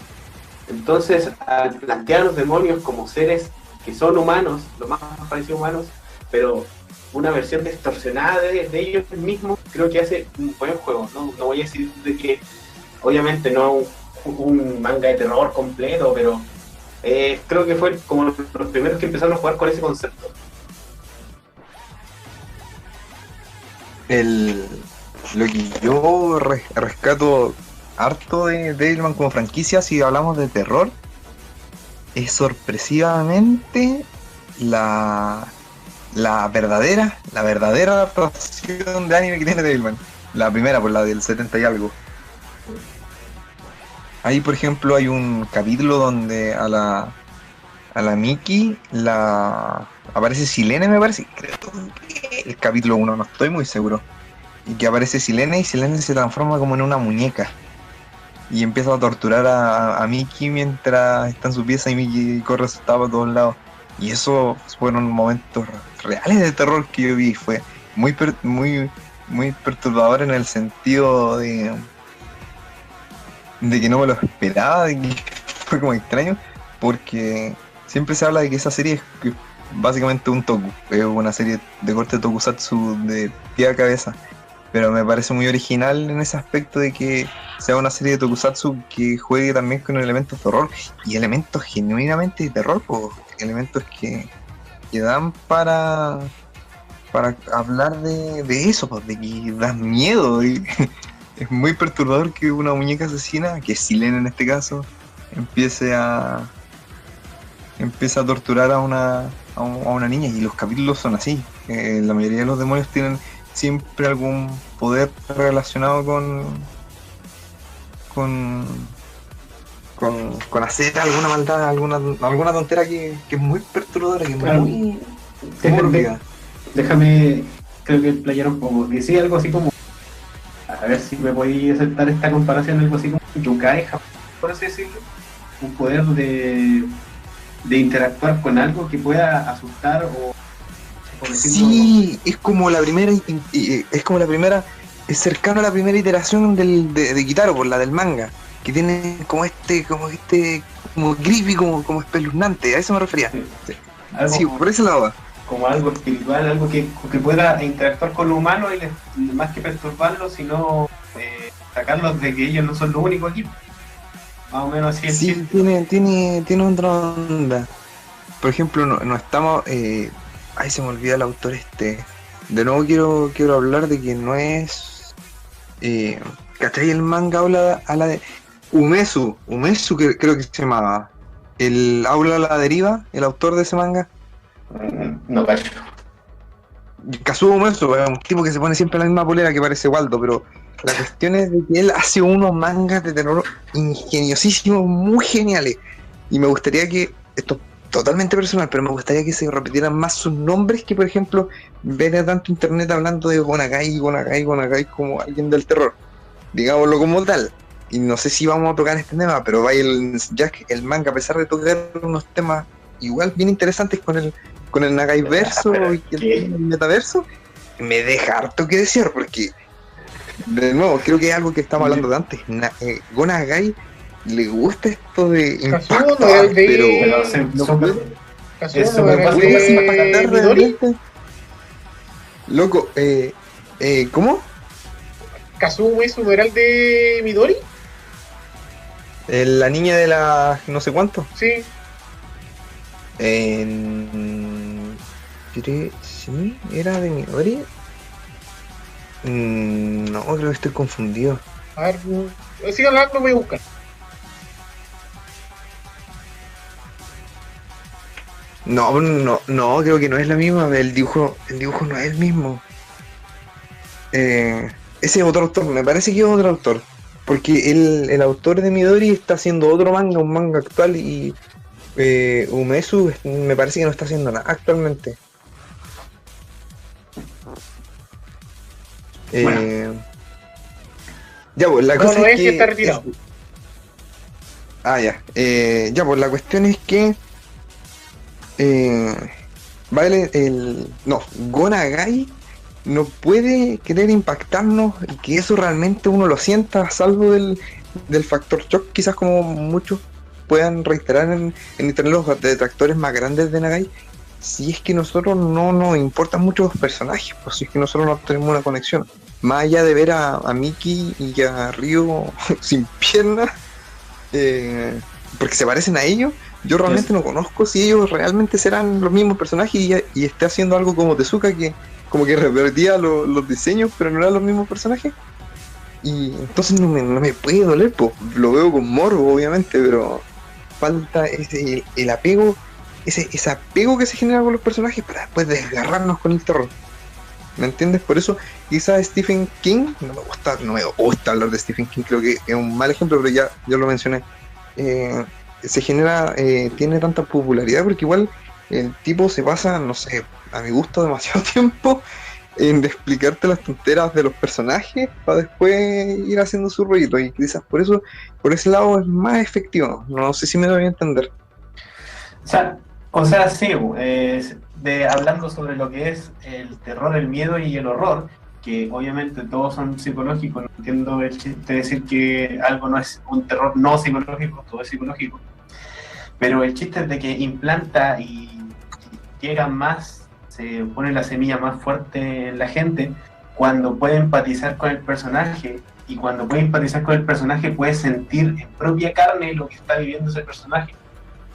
Entonces, al plantear a los demonios como seres que son humanos, lo más parecido a humanos, pero una versión distorsionada de ellos mismos, creo que hace un buen juego. No voy a decir de que, obviamente, no un manga de terror completo, pero creo que fue como los primeros que empezaron a jugar con ese concepto. Lo que yo rescato harto de Devilman como franquicia, si hablamos de terror, es sorpresivamente la verdadera adaptación de anime que tiene Devilman. La primera, pues la del 70 y algo. Ahí, por ejemplo, hay un capítulo donde a la Miki aparece Silene, me parece. Creo que el capítulo 1, no estoy muy seguro. Y que aparece Silene y Silene se transforma como en una muñeca. Y empieza a torturar a Miki mientras está en su pieza y Miki corre asustado por todos lados. Y eso fueron momentos reales de terror que yo vi. Fue muy perturbador en el sentido de que no me lo esperaba, de que fue como extraño, porque siempre se habla de que esa serie es básicamente un toku, es una serie de corte tokusatsu de pie a cabeza, pero me parece muy original en ese aspecto de que sea una serie de tokusatsu que juegue también con elementos de terror, y elementos genuinamente de terror, pues, elementos que dan para hablar de eso, pues, de que da miedo. Y es muy perturbador que una muñeca asesina, que es Silene en este caso, empiece a torturar a una niña, y los capítulos son así. La mayoría de los demonios tienen siempre algún poder relacionado con hacer alguna maldad, alguna tontera que es muy perturbadora, que es claro. muy mórbida. Déjame, creo que playar un poco. Decía algo así como, a ver si me podéis aceptar esta comparación, algo así como Yukai, por así decirlo, un poder de interactuar con algo que pueda asustar o por decirlo, sí, es como la primera, es cercano a la primera iteración de Kitaro, por la del manga, que tiene como creepy, como espeluznante, a eso me refería. sí. Algo Sí, por ese lado va. como algo espiritual, algo que pueda interactuar con los humanos y más que perturbarlos, sino sacarlos de que ellos no son lo único aquí. Más o menos así es. Sí, tiene otra onda. Por ejemplo, no estamos... ay, se me olvida el autor este. De nuevo quiero hablar de que no es... ¿cachai? El manga habla a la de... Umesu que creo que se llamaba. El habla a la deriva, el autor de ese manga. No cacho. Kazuo Umesu es un tipo que se pone siempre la misma polera que parece Waldo, pero la cuestión es de que él hace unos mangas de terror ingeniosísimos, muy geniales. Y me gustaría que, esto es totalmente personal, pero me gustaría que se repitieran más sus nombres, que por ejemplo ver a tanto internet hablando de Gonagai como alguien del terror, digámoslo como tal. Y no sé si vamos a tocar este tema, pero vaya el manga, a pesar de tocar unos temas igual bien interesantes con el Nagai verso y el metaverso, me deja harto que desear, porque de nuevo creo que es algo que estamos hablando de antes. Gonagai le gusta esto de Kazuo no era el de. Pero no puede, Kazuo eso no me era el pasa puedes de impactar Midori. realmente. Loco, ¿cómo? Kazuo Uesu no era el de Midori. La niña de la no sé cuánto. Sí. Sí, era de Midori. No, creo que estoy confundido. A ver, sigue hablando, lo voy a buscar. No, creo que no es la misma. El dibujo no es el mismo. Ese es otro autor, me parece que es otro autor. Porque el autor de Midori está haciendo otro manga, un manga actual, y Umesu me parece que no está haciendo nada actualmente. Bueno. Ya, pues la No, cosa no es es, y que. está retirado. Ya. Ya, pues la cuestión es que. Go Nagai no puede querer impactarnos y que eso realmente uno lo sienta, a salvo del factor shock, quizás como muchos puedan reiterar en internet los detractores más grandes de Nagai. Si es que nosotros no nos importan mucho los personajes, pues si es que nosotros no tenemos una conexión, más allá de ver a Miki y a Ryo sin piernas, porque se parecen a ellos. Yo realmente no conozco si ellos realmente serán los mismos personajes y esté haciendo algo como Tezuka, que como que repetía los diseños, pero no eran los mismos personajes. Y entonces no me puede doler, pues lo veo con morbo, obviamente, pero falta el apego, ese apego que se genera con los personajes para después desgarrarnos con el terror. ¿Me entiendes? Por eso quizás Stephen King, no me gusta hablar de Stephen King, creo que es un mal ejemplo, pero ya lo mencioné. Se genera, tiene tanta popularidad porque igual el tipo se pasa, no sé, a mi gusto demasiado tiempo en explicarte las tonteras de los personajes para después ir haciendo su rollito, y quizás por eso, por ese lado es más efectivo. No sé si me doy a entender. O sea, sí, hablando sobre lo que es el terror, el miedo y el horror, que obviamente todos son psicológicos, no entiendo el chiste de decir que algo no es un terror no psicológico, todo es psicológico, pero el chiste es de que implanta y llega más, se pone la semilla más fuerte en la gente cuando puede empatizar con el personaje, y cuando puede empatizar con el personaje puede sentir en propia carne lo que está viviendo ese personaje.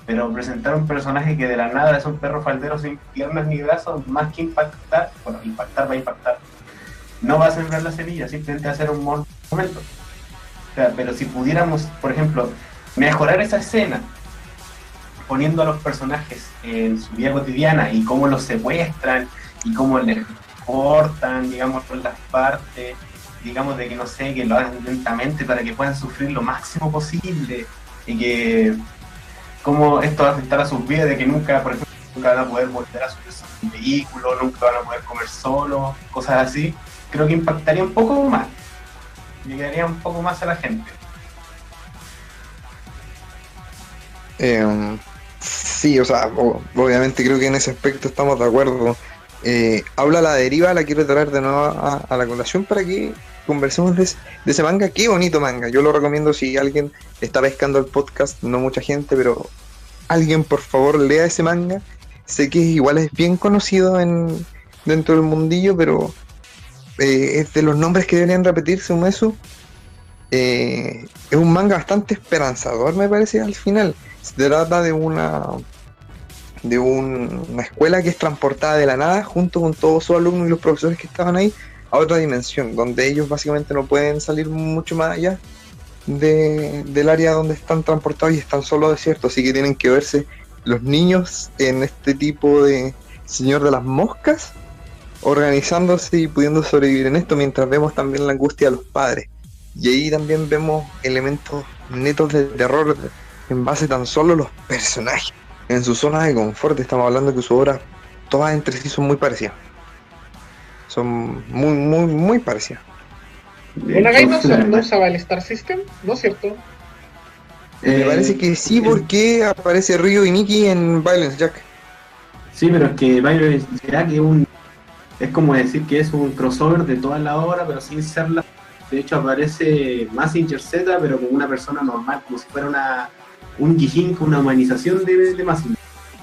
Pero presentar un personaje que de la nada es un perro faldero sin piernas ni brazos, más que impactar, bueno, impactar va a impactar, no va a sembrar la semilla, simplemente va a ser un momento. O sea, pero si pudiéramos, por ejemplo, mejorar esa escena, poniendo a los personajes en su vida cotidiana y cómo los secuestran y cómo les cortan, digamos, por las partes, digamos, de que no sé, que lo hagan lentamente para que puedan sufrir lo máximo posible, y que cómo esto va a afectar a sus vidas, de que nunca, por ejemplo, nunca van a poder volver a subirse a un vehículo, nunca van a poder comer solos, cosas así. Creo que impactaría un poco más, llegaría un poco más a la gente. Sí, o sea, obviamente creo que en ese aspecto estamos de acuerdo. Habla la deriva, la quiero traer de nuevo a la colación para que conversemos de ese manga. Qué bonito manga, yo lo recomiendo si alguien está pescando el podcast, no mucha gente, pero alguien por favor lea ese manga. Sé que igual es bien conocido dentro del mundillo, pero es de los nombres que deberían repetirse, Umesu. Es un manga bastante esperanzador, me parece, al final. Se trata de una escuela que es transportada de la nada, junto con todos sus alumnos y los profesores que estaban ahí, a otra dimensión, donde ellos básicamente no pueden salir mucho más allá del área donde están transportados, y están solo desiertos, así que tienen que verse los niños en este tipo de Señor de las Moscas, organizándose y pudiendo sobrevivir en esto, mientras vemos también la angustia de los padres. Y ahí también vemos elementos netos de terror en base tan solo a los personajes. En su zona de confort, estamos hablando que sus obras todas entre sí son muy parecidas. Son muy parecidas. ¿Gonagai no usaba el Star System? ¿No es cierto? Me parece que sí, porque aparece Ryo y Miki en Violence Jack. Sí, pero es que Violence Jack es como decir que es un crossover de toda la obra, pero sin ser de hecho aparece Mazinger Z, pero como una persona normal, como si fuera un Gijin, una humanización de Mazinger.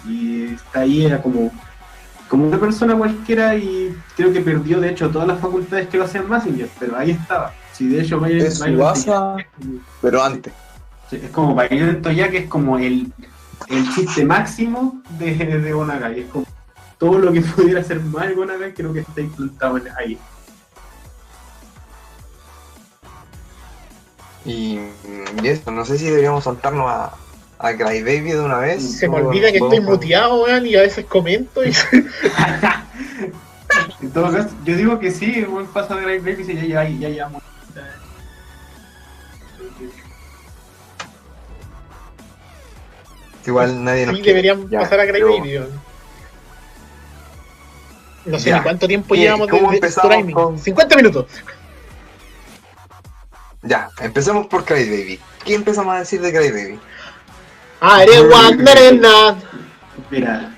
Y está ahí, era como una persona cualquiera, y creo que perdió de hecho todas las facultades que lo hacían Mazinger, pero ahí estaba. Sí, de hecho Es Tsubasa, pero antes. es como Violet Toyaki, es como el chiste máximo de Gonagai, es como todo lo que pudiera hacer mal Gonagai, creo que está implantado ahí. Y eso, no sé si deberíamos saltarnos a Crybaby de una vez. Se me olvida que estoy muteado, weón, y a veces comento y... En todo caso, yo digo que sí, buen paso de Crybaby, si ya llevamos. Igual nadie nos Sí, quiere. deberían Ya, pasar a pero- Crybaby, weón. No sé Ya. ni cuánto tiempo ¿Qué- llevamos cómo de empezamos streaming. con- 50 minutos. Ya, empecemos por Crybaby. ¿Qué empezamos a decir de Crybaby? Arewa Merena. Mira,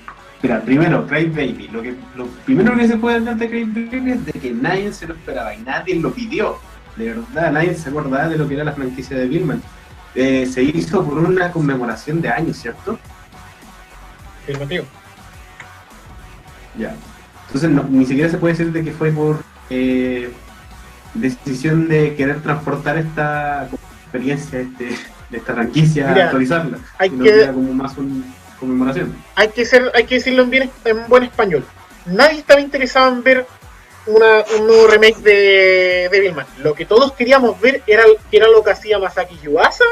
primero, Crybaby. Lo primero que se puede hablar de Crybaby es de que nadie se lo esperaba y nadie lo pidió. De verdad, nadie se acordaba de lo que era la franquicia de Billman. Se hizo por una conmemoración de años, ¿cierto? Afirmativo. Ya. Entonces ni siquiera se puede decir de que fue por decisión de querer transportar esta experiencia de esta franquicia, Mira, actualizarla. hay Sino que- que era como más una conmemoración. Hay que decirlo en buen español. Nadie estaba interesado en ver un nuevo remake de Devilman. Lo que todos queríamos ver era lo que hacía Masaki Yuasa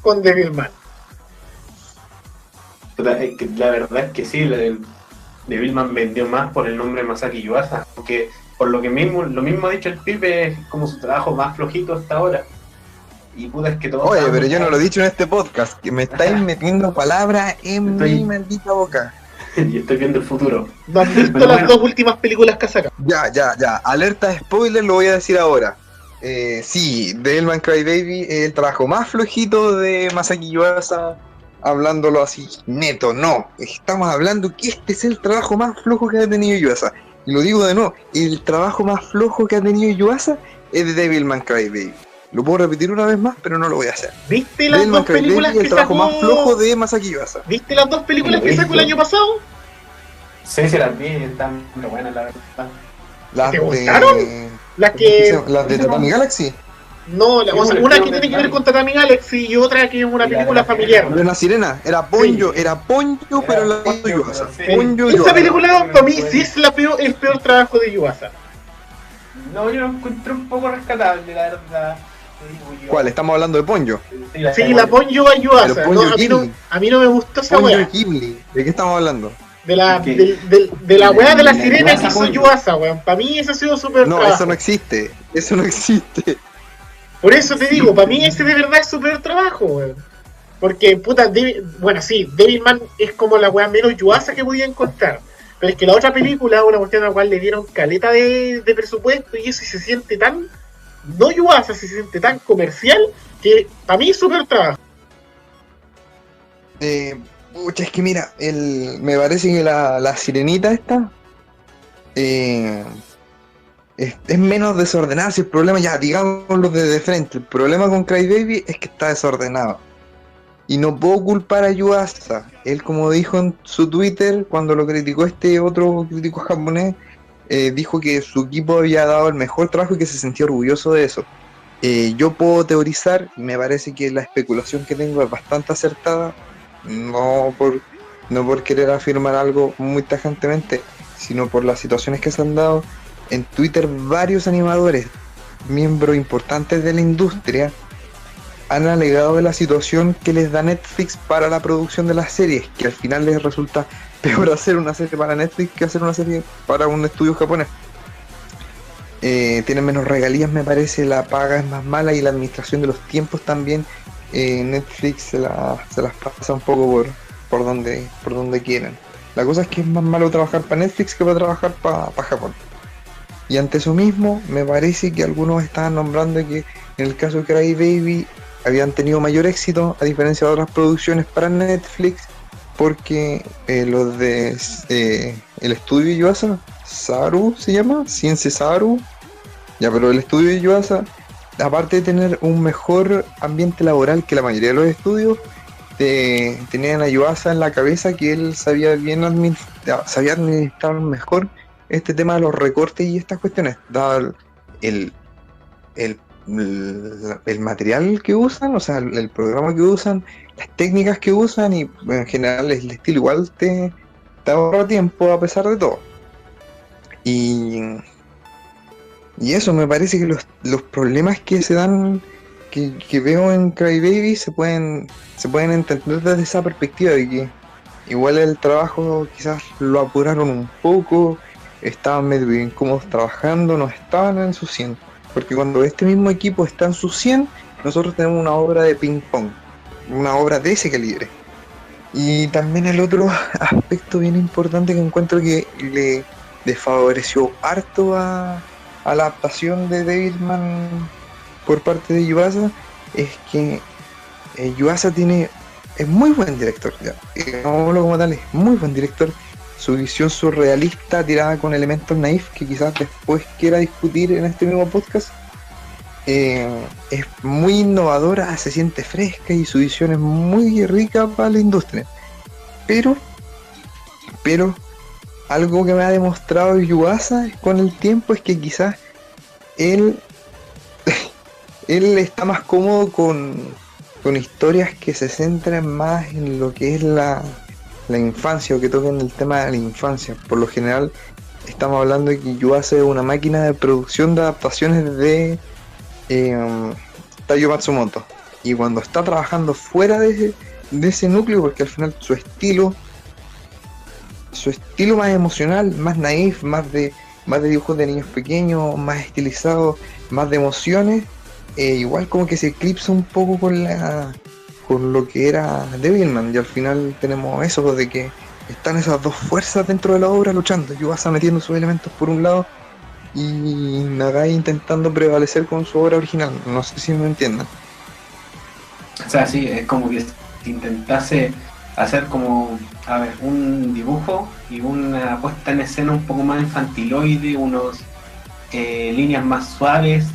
con Devilman. La verdad es que sí, Devilman vendió más por el nombre de Masaki Yuasa, porque por lo mismo ha dicho el Pipe, es como su trabajo más flojito hasta ahora. Y puta, es que todos... Oye, pero yo no lo he dicho en este podcast, que me estáis metiendo palabras en Estoy- mi maldita boca. Y estoy viendo el futuro. No han visto Pero las bueno. dos últimas películas que ha sacado. Ya. Alerta de spoiler, lo voy a decir ahora. Sí, Devilman Crybaby es el trabajo más flojito de Masaki Yuasa, hablándolo así, neto, no. Estamos hablando que este es el trabajo más flojo que ha tenido Yuasa. Y lo digo de nuevo, el trabajo más flojo que ha tenido Yuasa es de Devilman Crybaby. Lo puedo repetir una vez más, pero no lo voy a hacer. ¿Viste las Devilman dos películas Crybaby es que el trabajo sacó? más flojo de Masaki Yuasa. ¿Viste las dos películas Lo he que sacó el visto. año pasado? Sí, se las vi, están muy buenas, la verdad. Las ¿Te de- gustaron? Las ¿cómo que se que... llama? Las de Tatami Galaxy. No, Sí, o sea, creo una que que tiene que ver sí. con Tatami Galaxy y otra que es una Y la película de la familiar. Era una sirena, era Ponyo, Sí. pero la hizo Ponyo, Yuasa. pero sí. Ponyo Esa Yuasa. película para mí sí es el peor trabajo de Yuasa. No, yo lo encontré un poco rescatable, la verdad. Te digo yo. ¿Cuál? Estamos hablando de Ponyo. Sí, la Ponyo a Yuasa. Pero No, Ponyo a mí no me gustó esa Ponyo wea. Ghibli. ¿De qué estamos hablando? De la, ¿Qué? de la wea de la La sirena Yuasa que hizo Ponyo. Yuasa, weón. Para mí ese ha sido súper No, trabajo. eso no existe. Eso no existe. Por eso te digo, para mí ese de verdad es súper trabajo, weón. Porque, puta, bueno, sí, Devilman es como la wea menos Yuasa que podía encontrar. Pero es que la otra película, una cuestión a la cual le dieron caleta de presupuesto y eso, y se siente tan, no Yuasa, se siente tan comercial, que para mí es súper trabajo. Pucha, es que mira, me parece que la sirenita esta es menos desordenada. Si el problema, ya digámoslo de frente, el problema con Crybaby es que está desordenado. Y no puedo culpar a Yuasa. Él, como dijo en su Twitter, cuando lo criticó este otro crítico japonés, dijo que su equipo había dado el mejor trabajo y que se sentía orgulloso de eso. Yo puedo teorizar, y me parece que la especulación que tengo es bastante acertada, no por querer afirmar algo muy tajantemente, sino por las situaciones que se han dado. En Twitter varios animadores, miembros importantes de la industria, han alegado de la situación que les da Netflix para la producción de las series, que al final les resulta peor hacer una serie para Netflix que hacer una serie para un estudio japonés. Tienen menos regalías, me parece, la paga es más mala y la administración de los tiempos también. Netflix se las pasa un poco por donde quieren. La cosa es que es más malo trabajar para Netflix que para trabajar para Japón. Y ante eso mismo, me parece que algunos estaban nombrando que en el caso de Crybaby habían tenido mayor éxito, a diferencia de otras producciones para Netflix, porque los de el estudio Yuasa, Saru se llama, Ciencia Saru, ya, pero el estudio de Yuasa aparte de tener un mejor ambiente laboral que la mayoría de los estudios, tenían a Yuasa en la cabeza que él sabía sabía administrar mejor este tema de los recortes y estas cuestiones, dado el, el, el material que usan, o sea, el programa que usan, las técnicas que usan y en general el estilo igual te ahorra tiempo a pesar de todo. Y eso, me parece que los problemas que se dan, que veo en Crybaby se pueden entender desde esa perspectiva de que igual el trabajo quizás lo apuraron un poco, estaban medio incómodos trabajando, no estaban en su 100. Porque cuando este mismo equipo está en su 100, nosotros tenemos una obra de ping pong, una obra de ese calibre. Y también el otro aspecto bien importante que encuentro que le desfavoreció harto a la adaptación de Devilman por parte de Yuasa es que Yuasa es muy buen director, ya. Digámoslo como tal, es muy buen director. Su visión surrealista tirada con elementos naif que quizás después quiera discutir en este mismo podcast es muy innovadora, se siente fresca y su visión es muy rica para la industria. Pero algo que me ha demostrado Yuasa con el tiempo es que quizás él está más cómodo con historias que se centran más en lo que es la infancia o que toquen el tema de la infancia. Por lo general estamos hablando de que Yuasa es una máquina de producción de adaptaciones de Taiyo Matsumoto, y cuando está trabajando fuera de ese núcleo, porque al final su estilo más emocional, más naif, más de dibujos de niños pequeños, más estilizado, más de emociones, igual como que se eclipsa un poco con lo que era Devilman, y al final tenemos eso de que están esas dos fuerzas dentro de la obra luchando, Yuasa metiendo sus elementos por un lado y Nagai intentando prevalecer con su obra original. No sé si me entiendan. O sea, sí, es como que si intentase hacer como, a ver, un dibujo y una puesta en escena un poco más infantiloide, unos líneas más suaves,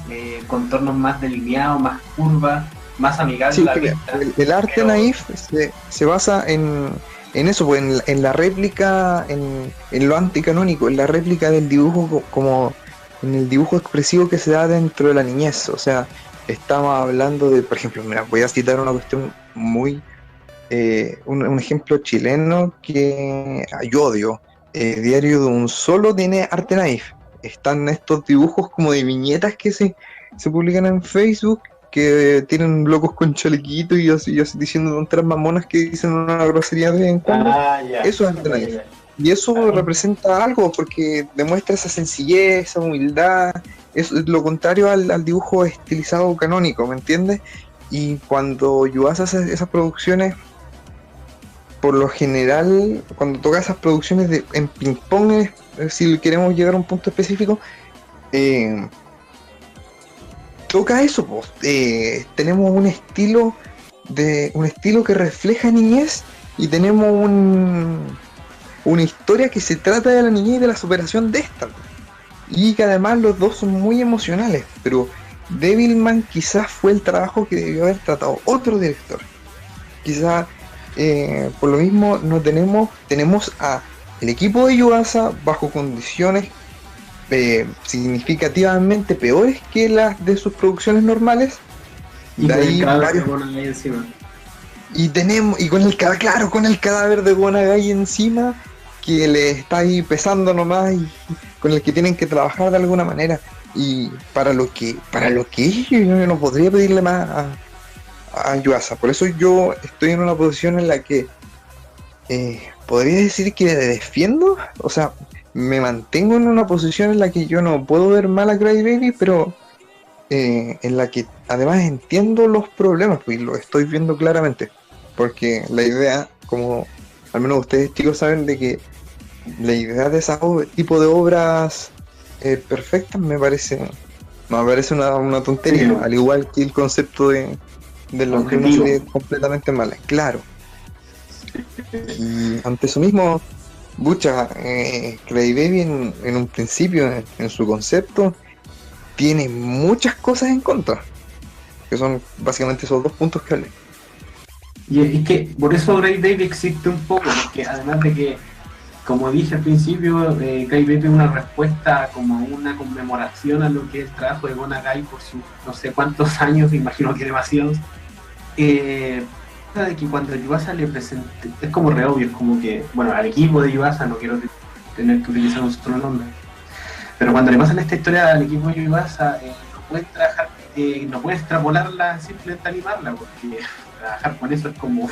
contornos más delineados, más curvas, más amigables Sí, a la vista. el arte naif se basa en eso, pues, en la réplica, en lo anticanónico, en la réplica del dibujo, como en el dibujo expresivo que se da dentro de la niñez. O sea, estamos hablando de, por ejemplo, mira, voy a citar una cuestión muy un ejemplo chileno que yo odio. Diario de un Solo tiene arte naif. Están estos dibujos como de viñetas que se publican en Facebook, que tienen locos con chalequito y así diciendo tonteras mamonas que dicen una grosería de vez en cuando. Ya. Eso es arte naif. Y eso representa algo, porque demuestra esa sencillez, esa humildad. Es lo contrario al dibujo estilizado canónico, ¿me entiendes? Y cuando Yuasa hace esas producciones, por lo general, cuando toca esas producciones en ping-pong, si queremos llegar a un punto específico, toca eso, pues. Tenemos un estilo que refleja niñez, y tenemos una historia que se trata de la niñez y de la superación de esta, y que además los dos son muy emocionales. Pero Devilman quizás fue el trabajo que debió haber tratado otro director. Quizás por lo mismo no tenemos a el equipo de Yuasa bajo condiciones significativamente peores que las de sus producciones normales. Y de con ahí el cadáver varios, de Gonagai encima. con el cadáver de Gonagai encima, que le está ahí pesando nomás, y con el que tienen que trabajar de alguna manera. Y para lo que es, yo no podría pedirle más a Yuasa. Por eso yo estoy en una posición en la que podría decir que defiendo, o sea, me mantengo en una posición en la que yo no puedo ver mal a Crybaby, pero en la que además entiendo los problemas, pues, y lo estoy viendo claramente, porque la idea, como al menos ustedes chicos saben, de que la idea de ese tipo de obras perfectas me parece una tontería, Sí. al igual que el concepto de lo que una serie completamente mala, claro. Y ante eso mismo, Crybaby en un principio, en su concepto, tiene muchas cosas en contra, que son básicamente esos 2 puntos que hablé. Y es que por eso Craig Baby existe un poco, porque además de que, como dije al principio, Craig Baby es una respuesta como una conmemoración a lo que es el trabajo de Go Nagai por sus no sé cuántos años, imagino que demasiados. De que cuando Yuasa le presente, es como re obvio, es como que, bueno, al equipo de Yuasa, no quiero tener que utilizar un solo nombre, pero cuando le pasan esta historia al equipo de Yuasa, no pueden trabajar, no pueden extrapolarla, simplemente animarla, porque trabajar con eso es como,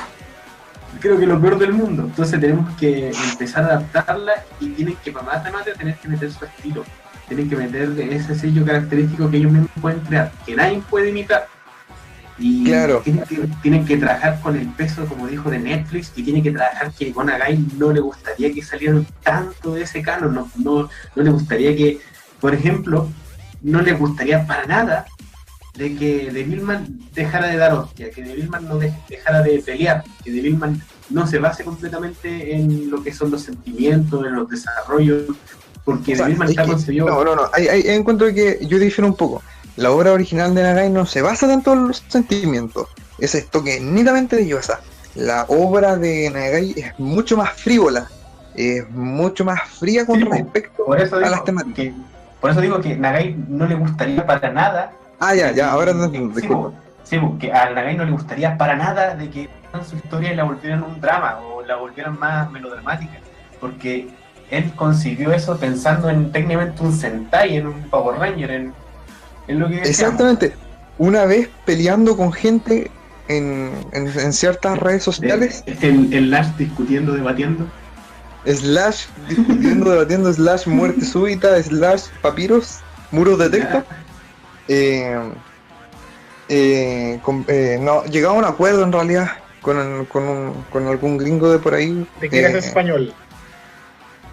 creo que lo peor del mundo. Entonces tenemos que empezar a adaptarla y tienen que, para más tener que meter su estilo, tienen que meter ese sello característico que ellos mismos pueden crear, que nadie puede imitar. Y claro, tienen que trabajar con el peso, como dijo, de Netflix, y tienen que trabajar que Go Nagai no le gustaría que salieran tanto de ese canon, no le gustaría que, por ejemplo, no le gustaría para nada de que Devilman dejara de dar hostia, que Devilman no dejara de pelear, que Devilman no se base completamente en lo que son los sentimientos, en los desarrollos, porque Devilman está concebido... No, ahí encuentro que yo difiero un poco. La obra original de Nagai no se basa tanto en los sentimientos, es esto que netamente de Yuasa. La obra de Nagai es mucho más frívola, es mucho más fría con respecto a las temáticas. Por eso digo que Nagai no le gustaría para nada. Ahora Sí, que a Nagai no le gustaría para nada de que su historia la volvieran un drama o la volvieran más melodramática, porque él concibió eso pensando en técnicamente un Sentai, en un Power Ranger, en lo que decíamos. Exactamente. Una vez peleando con gente en ciertas redes sociales. El Lash discutiendo, debatiendo. Slash discutiendo, debatiendo, slash muerte súbita, slash papiros, muros de texto. No, llegaba a un acuerdo en realidad con algún gringo de por ahí. ¿De que eres español?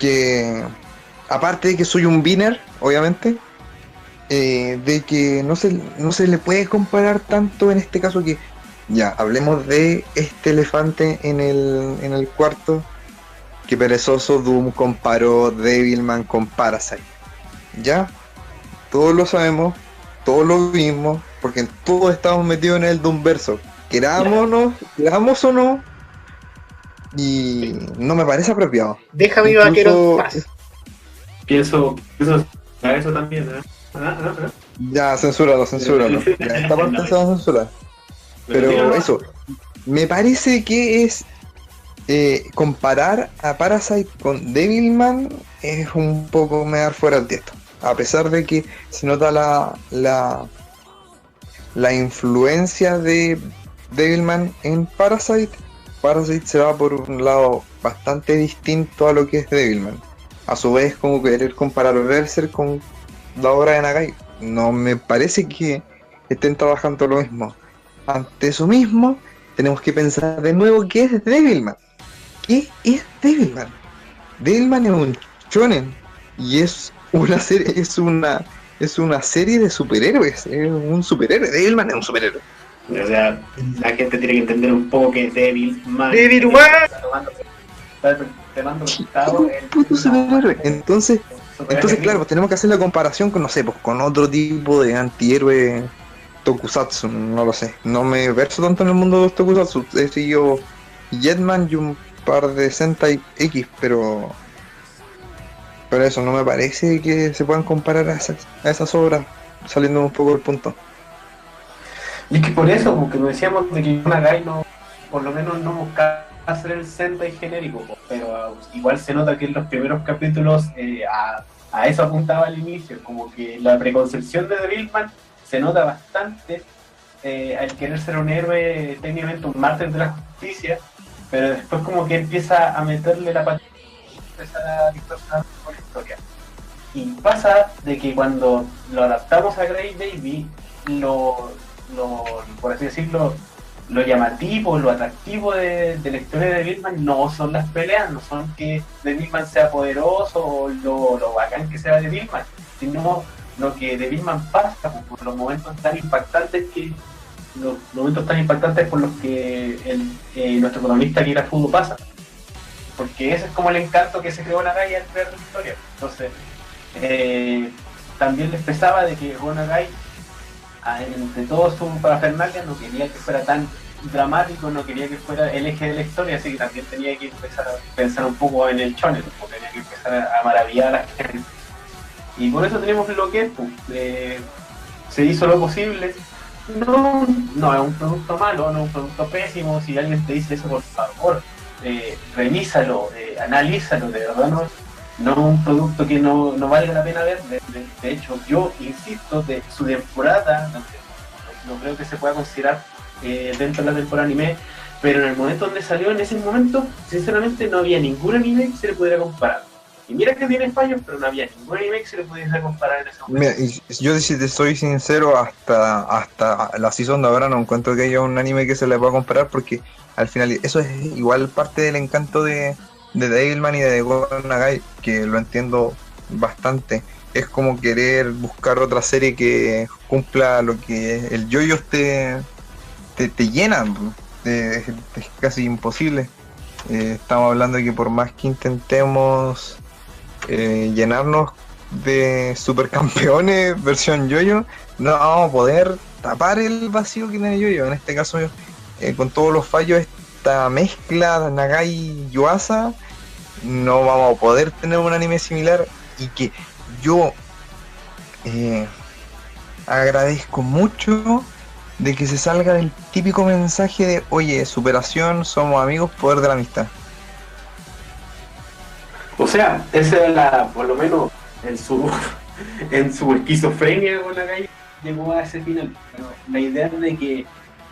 Que aparte de que soy un beaner, obviamente, de que no se le puede comparar tanto en este caso que ya, hablemos de este elefante en el cuarto, que perezoso Doom comparó Devilman con Parasite. Ya, todos lo sabemos, todos lo vimos, porque todos estamos metidos en el Doomverso, queramos o no, y no me parece apropiado. Deja a mi vaquero en paz. Pienso a eso también, Ya, censúralo. Ya, esta parte se va a censurar. Pero eso, me parece que es comparar a Parasite con Devilman es un poco me dar fuera el tiesto. A pesar de que se nota la influencia de Devilman en Parasite se va por un lado bastante distinto a lo que es Devilman. A su vez, como querer comparar Berserk con la obra de Nagai, no me parece que estén trabajando lo mismo. Ante eso mismo, tenemos que pensar de nuevo qué es Devilman. ¿Qué es Devilman? Devilman es un shonen y es una serie de superhéroes. Es un superhéroe. Devilman es un superhéroe. O sea, la gente tiene que entender un poco que es Devilman. Puto superhéroe. Entonces claro, tenemos que hacer la comparación con, no sé, pues con otro tipo de antihéroe tokusatsu, no lo sé. No me verso tanto en el mundo de los tokusatsu. He seguido Jetman y un par de Sentai X, pero eso no me parece que se puedan comparar a esas obras, saliendo un poco del punto. Y es que por eso, porque nos decíamos de que Nagai no, por lo menos no buscaba hacer el Sentai genérico, pero igual se nota que en los primeros capítulos a eso apuntaba al inicio, como que la preconcepción de Devilman se nota bastante al querer ser un héroe, técnicamente un mártir de la justicia, pero después como que empieza a meterle la patita, empieza a distorsionar por la historia. Y pasa de que cuando lo adaptamos a Craig Baby, por así decirlo, lo llamativo, lo atractivo de la historia de Devilman no son las peleas, no son que Devilman sea poderoso o lo bacán que sea Devilman, sino lo que Devilman pasa por los momentos tan impactantes por los que nuestro protagonista Kirafudo pasa, porque ese es como el encanto que se creó en Nagai al crear la historia. Entonces también les pesaba de que Go Nagai, entre todo su parafernalia, no quería que fuera tan dramático, no quería que fuera el eje de la historia, así que también tenía que empezar a pensar un poco en el shonen, porque tenía que empezar a maravillar a la gente. Y por eso tenemos lo que es, pues, se hizo lo posible. No es un producto malo, no es un producto pésimo. Si alguien te dice eso, por favor, revísalo, analízalo, de verdad no es un producto que no valga la pena ver. De hecho, yo insisto, de su temporada, no creo que se pueda considerar dentro de la temporada anime, pero en el momento donde salió, en ese momento, sinceramente no había ningún anime que se le pudiera comparar. Y mira que tiene fallos, pero no había ningún anime que se le pudiera comparar en ese momento. Mira, y yo si te soy sincero, hasta la season de ahora no encuentro que haya un anime que se le pueda comparar, porque al final eso es igual parte del encanto de Devilman y de Go Nagai, que lo entiendo bastante. Es como querer buscar otra serie que cumpla lo que el yoyos te llena. Es casi imposible. Estamos hablando de que por más que intentemos llenarnos de supercampeones versión yoyo, no vamos a poder tapar el vacío que tiene yoyo. En este caso, con todos los fallos, esta mezcla de Nagai y Yuasa, no vamos a poder tener un anime similar. Y que yo agradezco mucho de que se salga del típico mensaje de oye, superación, somos amigos, poder de la amistad. O sea, esa es por lo menos en su esquizofrenia con la calle llegó a ese final. Pero la idea de que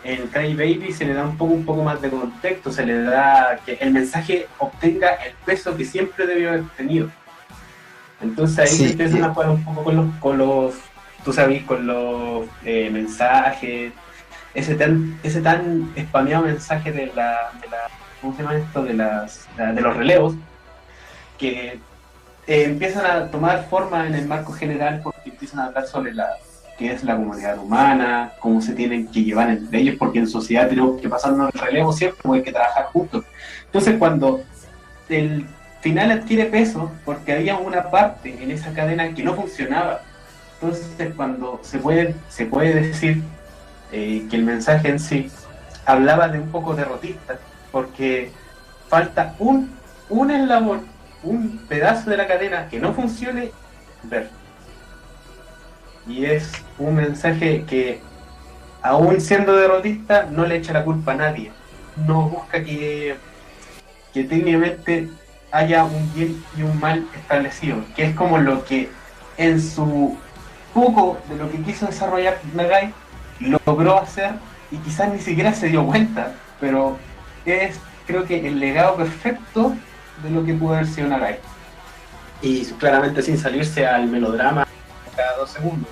en Cry Baby se le da un poco más de contexto, se le da que el mensaje obtenga el peso que siempre debió haber tenido. Entonces ahí se empiezan a jugar un poco con los tú sabes, con los mensajes, ese tan spameado mensaje de la ¿cómo se llama esto? De los relevos, que empiezan a tomar forma en el marco general, porque empiezan a hablar sobre qué es la comunidad humana, cómo se tienen que llevar entre ellos, porque en sociedad tenemos que pasarnos el relevo siempre, porque hay que trabajar juntos. Entonces cuando el final adquiere peso, porque había una parte en esa cadena que no funcionaba, entonces cuando se puede decir que el mensaje en sí hablaba de un poco derrotista, porque falta un eslabón, un pedazo de la cadena que no funcione, ver. Y es un mensaje que, aún siendo derrotista, no le echa la culpa a nadie. No busca que técnicamente haya un bien y un mal establecido, que es como lo que en su poco de lo que quiso desarrollar Nagai logró hacer, y quizás ni siquiera se dio cuenta, pero es, creo que, el legado perfecto de lo que pudo haber sido Nagai, y claramente sin salirse al melodrama cada 2 segundos.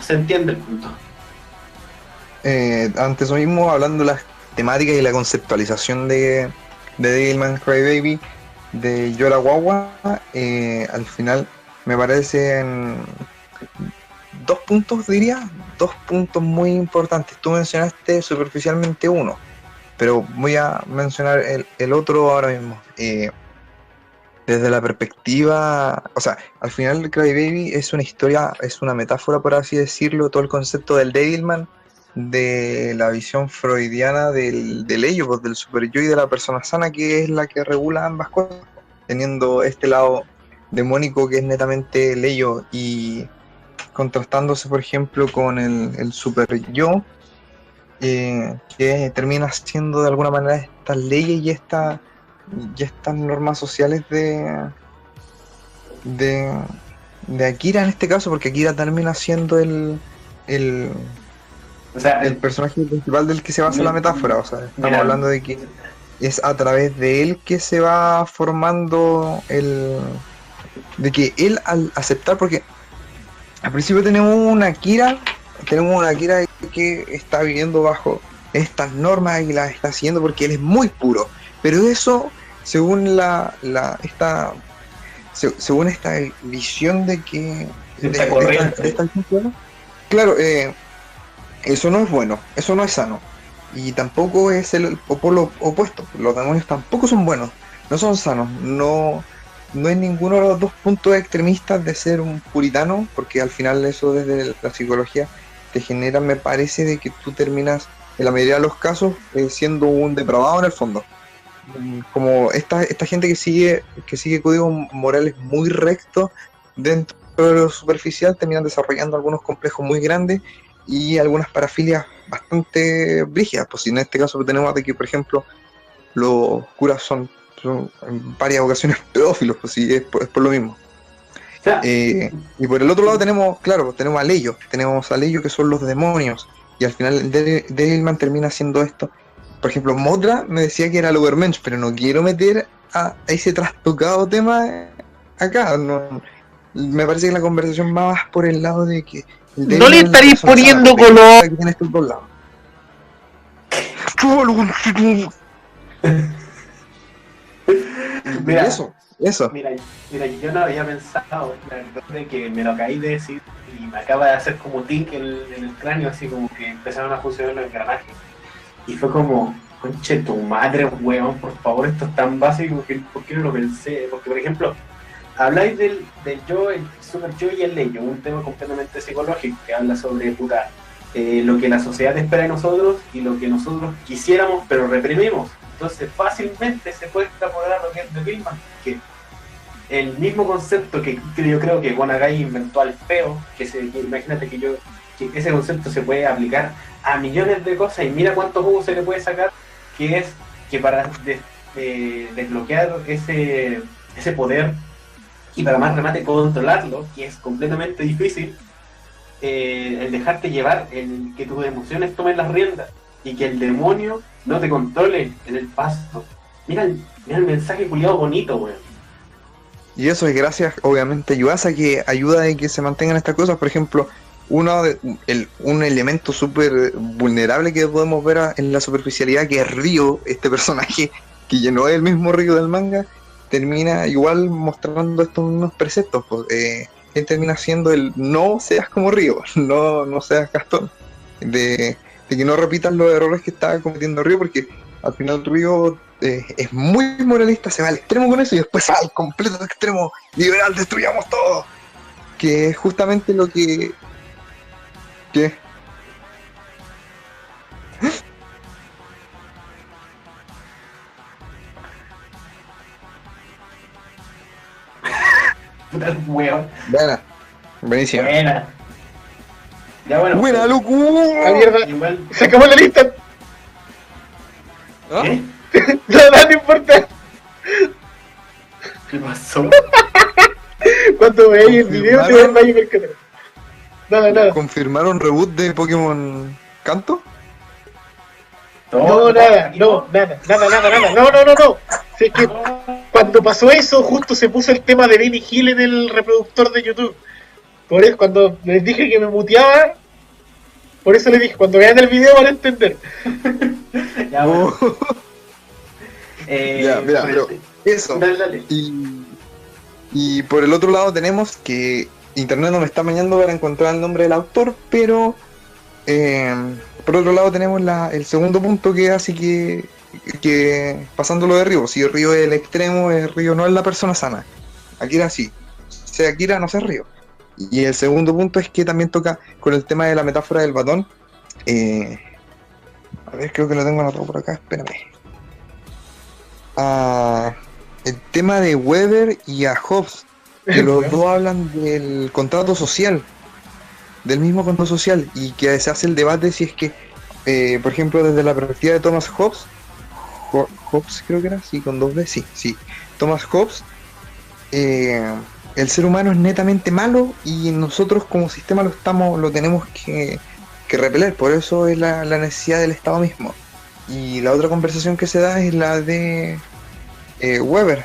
Se entiende el punto. Antes mismo, hablando de las temáticas y la conceptualización de Devilman Crybaby, de Yora Wawa, al final me parecen 2 puntos, diría, 2 puntos muy importantes. Tú mencionaste superficialmente uno, pero voy a mencionar el otro ahora mismo. Desde la perspectiva, o sea, al final Crybaby es una historia, es una metáfora, por así decirlo, todo el concepto del Devilman, de la visión freudiana del ello, pues, del super yo y de la persona sana, que es la que regula ambas cosas, teniendo este lado demónico que es netamente el ello, y contrastándose, por ejemplo, con el super yo, que termina siendo de alguna manera estas leyes y estas normas sociales de Akira en este caso, porque Akira termina siendo el personaje principal del que se basa la metáfora. O sea, estamos hablando de que es a través de él que se va formando de que él, al aceptar, porque al principio tenemos una Akira que está viviendo bajo estas normas y las está haciendo porque él es muy puro, pero eso, según según esta visión de que claro, eso no es bueno, eso no es sano, y tampoco es el polo opuesto. Los demonios tampoco son buenos, no son sanos, no no es ninguno de los dos puntos extremistas de ser un puritano, porque al final eso desde la psicología te genera, me parece, de que tú terminas, en la mayoría de los casos, siendo un depravado en el fondo. Como esta gente que sigue códigos morales muy rectos dentro de lo superficial, terminan desarrollando algunos complejos muy grandes y algunas parafilias bastante brígidas. Pues si en este caso tenemos de que, por ejemplo, los curas son en varias ocasiones pedófilos, pues sí, es por lo mismo. O sea, Y por el otro lado tenemos a Leyo que son los demonios, y al final Devilman termina haciendo esto. Por ejemplo, Mothra me decía que era el Overmensch, pero no quiero meter a ese trastocado tema acá. No, me parece que la conversación va más por el lado de que el No le estaréis poniendo color. Aquí tienes estos dos lados. Mira, Eso. Mira, yo no había pensado, la verdad, de que me lo acabé de decir y me acaba de hacer como tic en el cráneo, así como que empezaron a funcionar los engranajes. Y fue como, conche tu madre, weón, por favor, esto es tan básico que ¿por qué no lo pensé? Porque, por ejemplo, habláis del yo, el super yo y el leyo, un tema completamente psicológico que habla sobre puta, lo que la sociedad espera de nosotros y lo que nosotros quisiéramos pero reprimimos. Entonces fácilmente se puede extrapolar a lo que es Devilman, que el mismo concepto que yo creo que Gonagai inventó al feo, que imagínate que ese concepto se puede aplicar a millones de cosas y mira cuántos jugos se le puede sacar, que es que para desbloquear ese poder y para más remate controlarlo, que es completamente difícil, el dejarte llevar, el que tus emociones tomen las riendas y que el demonio no te controle en el pasto. Mira el mensaje culiado bonito, weón. Y eso es gracias, obviamente, a Yuasa, que ayuda a que se mantengan estas cosas. Por ejemplo, un elemento súper vulnerable que podemos ver en la superficialidad, que es Ryo, este personaje que ya no es el mismo Ryo del manga, termina igual mostrando estos unos preceptos. Pues, él termina siendo el no seas como Ryo, no seas Gastón, de que no repitas los errores que estaba cometiendo Ryo, porque al final Ryo es muy moralista, se va al extremo con eso y después al completo extremo liberal, destruyamos todo, que es justamente lo que Puta weón. buenísimo. Buena. Ya bueno. Buena, loco. La mierda. Igual. Se acabó la lista. ¿Ah? ¿Qué? No importa. ¿Qué pasó? Cuando veáis el video te vas a percatar. Nada. ¿Confirmaron reboot de Pokémon Kanto? No, nada. No. Si es que cuando pasó eso, justo se puso el tema de Benny Hill en el reproductor de YouTube. Por eso, cuando les dije que me muteaba, por eso les dije, cuando vean el video van a entender. Ya, bueno. Ya, mira, pero eso. Dale. Y por el otro lado tenemos que Internet no me está mañando para encontrar el nombre del autor, pero por otro lado tenemos el segundo punto, que hace que pasando lo de Ryo, si Ryo es el extremo, Ryo no es la persona sana. Akira sí, sea Akira no sea Ryo. Y el segundo punto es que también toca con el tema de la metáfora del batón. A ver, creo que lo tengo anotado por acá, espérame. El tema de Weber y a Hobbes, que los dos hablan del contrato social, del mismo contrato social, y que se hace el debate si es que, por ejemplo, desde la perspectiva de Thomas Hobbes, Hobbes creo que era, sí, con 2 B, sí, Thomas Hobbes, el ser humano es netamente malo y nosotros como sistema lo tenemos que repeler, por eso es la necesidad del Estado mismo. Y la otra conversación que se da es la de Weber,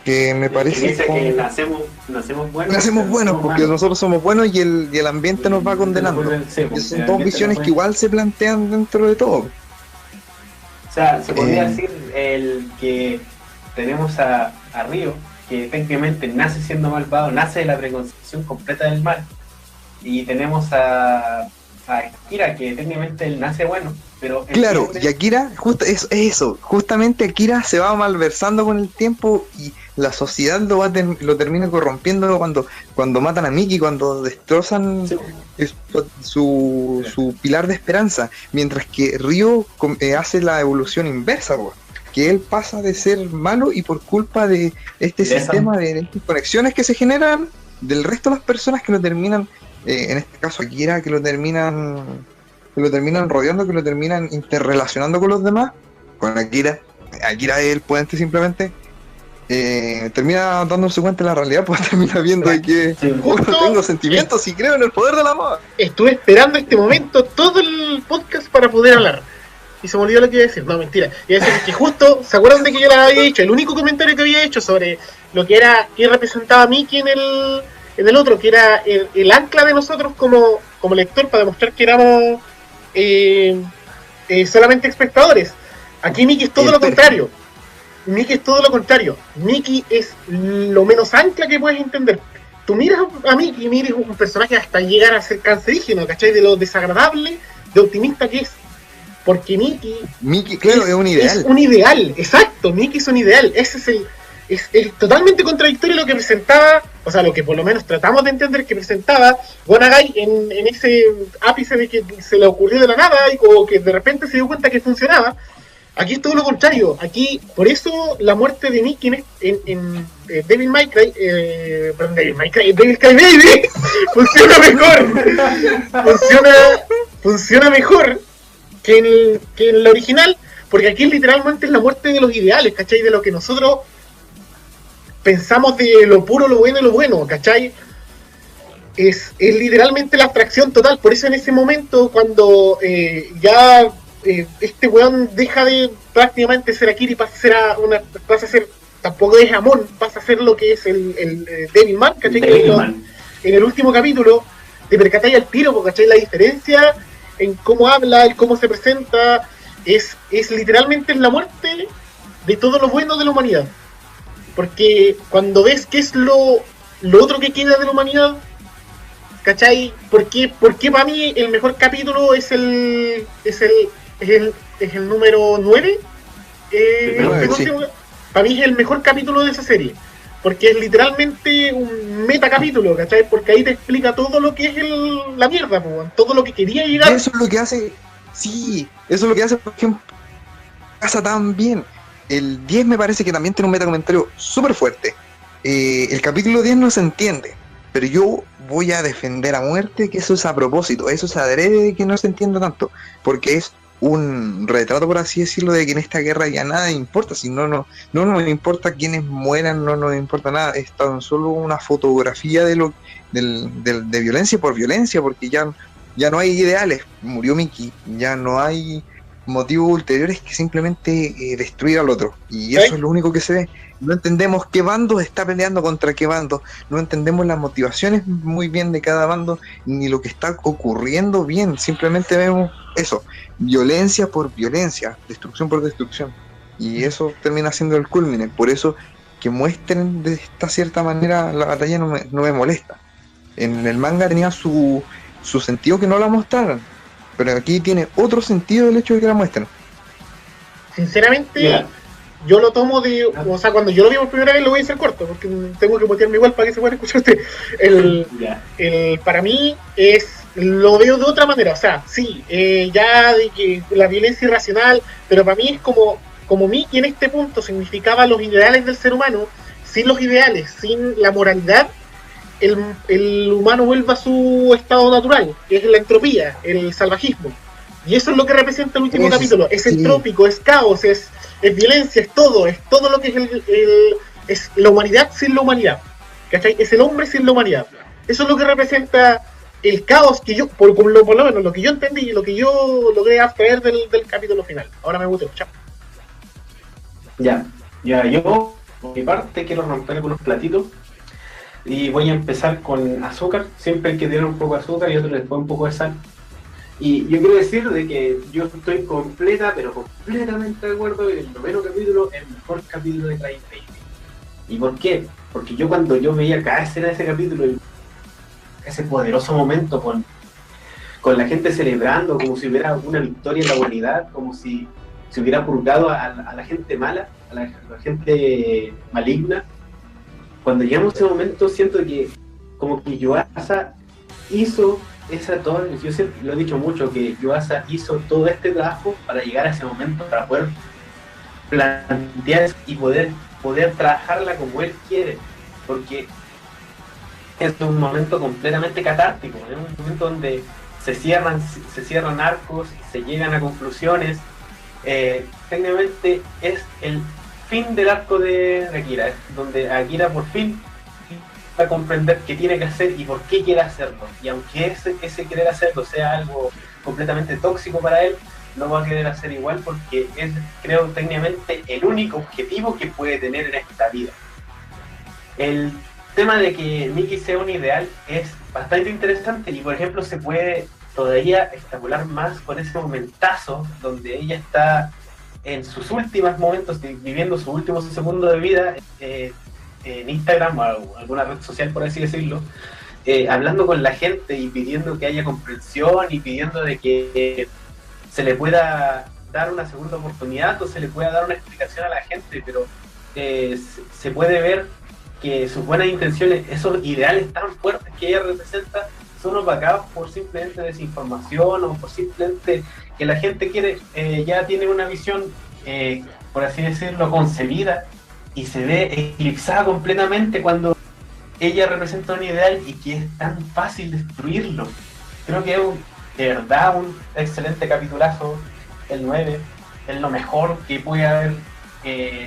que me parece que dice que nacemos buenos porque nosotros somos buenos y el ambiente nos va condenando. Son dos visiones que igual se plantean dentro de todo. O sea, se podría decir el que tenemos a Ryo, que técnicamente nace siendo malvado, nace de la preconcepción completa del mal, y tenemos a a Akira, que técnicamente él nace bueno, pero... Claro, y Akira, es eso, justamente Akira se va malversando con el tiempo y la sociedad lo termina corrompiendo cuando matan a Miki, cuando destrozan su pilar de esperanza, mientras que Ryo hace la evolución inversa, que él pasa de ser malo y por culpa de este sistema de estas conexiones que se generan del resto de las personas que lo terminan, en este caso Akira, que lo terminan rodeando, que lo terminan interrelacionando con los demás, con Akira es el puente simplemente, termina dándose cuenta de la realidad, pues termina viendo de que tengo sentimientos y creo en el poder del amor. Estuve esperando este momento todo el podcast para poder hablar. Y se me olvidó lo que iba a decir. No, mentira. Iba a decir que justo, ¿se acuerdan de que yo les había dicho? El único comentario que había hecho sobre lo que era, que representaba a Miki en el otro, que era el ancla de nosotros como lector para demostrar que éramos solamente espectadores. Aquí Miki es todo lo contrario. Miki es lo menos ancla que puedes entender. Tú miras a Miki y miras un personaje hasta llegar a ser cancerígeno, ¿cachai? De lo desagradable, de optimista que es. Porque Miki, claro, es un ideal. Es un ideal, exacto. Miki es un ideal. Ese es totalmente contradictorio lo que presentaba, o sea, lo que por lo menos tratamos de entender que presentaba Go Nagai en ese ápice de que se le ocurrió de la nada y como que de repente se dio cuenta que funcionaba. Aquí es todo lo contrario. Aquí, por eso la muerte de Miki en Devil May Cry, Devil Cry Baby funciona mejor. funciona mejor que en la original, porque aquí literalmente es la muerte de los ideales, ¿cachai? De lo que nosotros pensamos de lo puro, lo bueno y lo bueno, ¿cachai? Es literalmente la abstracción total. Por eso en ese momento, cuando este weón deja de prácticamente ser Akira y pasa a ser, tampoco es Amon, pasa a ser lo que es el Devilman, ¿cachai? En el último capítulo te percatáis al tiro, ¿cachai? La diferencia en cómo habla, en cómo se presenta, es literalmente la muerte de todo lo bueno de la humanidad. Porque cuando ves qué es lo otro que queda de la humanidad, ¿cachai? ¿Por qué para mí el mejor capítulo es el número 9? Sí. Para mí es el mejor capítulo de esa serie. Porque es literalmente un metacapítulo, ¿cachai? Porque ahí te explica todo lo que es la mierda, todo lo que quería llegar. Eso es lo que hace, por ejemplo, casa tan bien. El 10 me parece que también tiene un metacomentario súper fuerte. El capítulo 10 no se entiende, pero yo voy a defender a muerte que eso es a propósito, eso es adrede de que no se entienda tanto, porque es un retrato, por así decirlo, de que en esta guerra ya nada importa, si no nos importa quienes mueran, no nos importa nada, es tan solo una fotografía de violencia por violencia, porque ya no hay ideales, murió Miki, ya no hay motivos ulteriores que simplemente destruir al otro, y eso es lo único que se ve. No entendemos qué bando está peleando contra qué bando, no entendemos las motivaciones muy bien de cada bando, ni lo que está ocurriendo bien, simplemente vemos eso, violencia por violencia, destrucción por destrucción, y eso termina siendo el culmine. Por eso que muestren de esta cierta manera la batalla no me molesta. En el manga tenía su sentido que no la mostraran, pero aquí tiene otro sentido el hecho de que la muestren. Sinceramente, yeah, yo lo tomo o sea, cuando yo lo vi por primera vez lo voy a hacer corto, porque tengo que botearme igual para que se pueda escuchar usted. Para mí lo veo de otra manera, o sea, sí, ya de que la violencia irracional, pero para mí es como Miki en este punto significaba los ideales del ser humano. Sin los ideales, sin la moralidad, el humano vuelve a su estado natural, que es la entropía, el salvajismo. Y eso es lo que representa el último capítulo. Es entrópico, es caos, es violencia, es todo lo que es la humanidad sin la humanidad. ¿Cachai? Es el hombre sin la humanidad. Eso es lo que representa el caos que yo, por lo menos lo que yo entendí y lo que yo logré abstraer del capítulo final. Ahora me gustó, chao. Ya, yo por mi parte quiero romper algunos platitos y voy a empezar con azúcar. Siempre hay que tener un poco de azúcar y otro después un poco de sal. Y yo quiero decir de que yo estoy completamente de acuerdo en el noveno capítulo, el mejor capítulo de Cry Baby. ¿Y por qué? Porque cuando yo veía cada escena de ese capítulo, ese poderoso momento con con la gente celebrando, como si hubiera una victoria en la humanidad, como si se hubiera purgado a la gente mala, a la gente maligna. Cuando llegamos a ese momento, siento que como que Yuasa hizo yo siempre lo he dicho mucho, que Yuasa hizo todo este trabajo para llegar a ese momento, para poder plantear y poder trabajarla como él quiere, porque es un momento completamente catártico, es un momento donde se cierran arcos, se llegan a conclusiones. Técnicamente es el fin del arco de Akira, es donde Akira por fin va a comprender qué tiene que hacer y por qué quiere hacerlo, y aunque ese querer hacerlo sea algo completamente tóxico para él, no va a querer hacer igual, porque es, creo, técnicamente el único objetivo que puede tener en esta vida. El tema de que Miki sea un ideal es bastante interesante, y por ejemplo se puede todavía extrapolar más con ese momentazo donde ella está en sus últimos momentos, viviendo sus últimos segundos de vida en Instagram o alguna red social, por así decirlo, hablando con la gente y pidiendo que haya comprensión y pidiendo de que se le pueda dar una segunda oportunidad o se le pueda dar una explicación a la gente, pero se puede ver que sus buenas intenciones, esos ideales tan fuertes que ella representa, son opacados por simplemente desinformación o por simplemente que la gente quiere, ya tiene una visión, por así decirlo, concebida, y se ve eclipsada completamente cuando ella representa un ideal y que es tan fácil destruirlo. Creo que es de verdad un excelente capitulazo, el 9, es lo mejor que puede haber.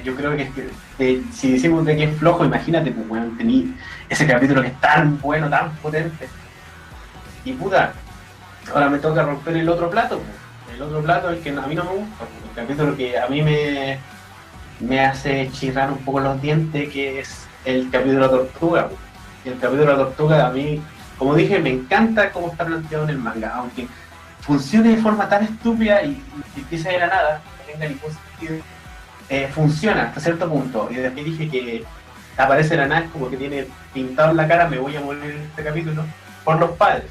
Yo creo que si decimos de que es flojo, imagínate, pues bueno, tení ese capítulo que es tan bueno, tan potente. Y puta, ahora me toca romper el otro plato, pues. El otro plato, el que a mí no me gusta, el capítulo que a mí me hace chirrar un poco los dientes, que es el capítulo de la tortuga, pues. Y el capítulo de la tortuga a mí, como dije, me encanta cómo está planteado en el manga, aunque funcione de forma tan estúpida y empieza de la nada, no tenga ningún sentido. Funciona hasta cierto punto, y después dije que aparece la nada, como que tiene pintado en la cara, me voy a morir en este capítulo, por los padres.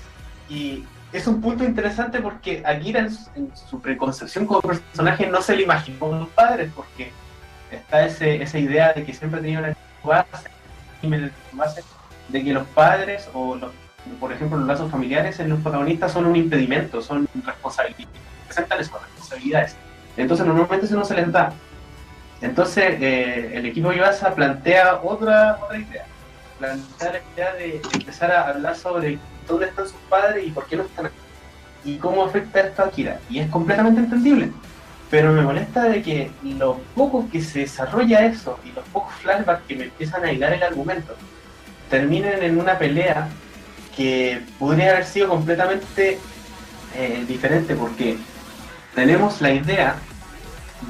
Y es un punto interesante porque Akira en su preconcepción como personaje no se le imaginó con los padres, porque está esa idea de que siempre tenía una base de que los padres o por ejemplo los lazos familiares en los protagonistas son un impedimento, son responsabilidades, presentan esas responsabilidades, entonces normalmente eso no se les da. Entonces el equipo Yuasa plantea otra idea, plantea la idea de empezar a hablar sobre dónde están sus padres y por qué no están aquí, y cómo afecta esto a Akira, y es completamente entendible, pero me molesta de que lo poco que se desarrolla eso y los pocos flashbacks que me empiezan a hilar el argumento terminen en una pelea que podría haber sido completamente diferente, porque tenemos la idea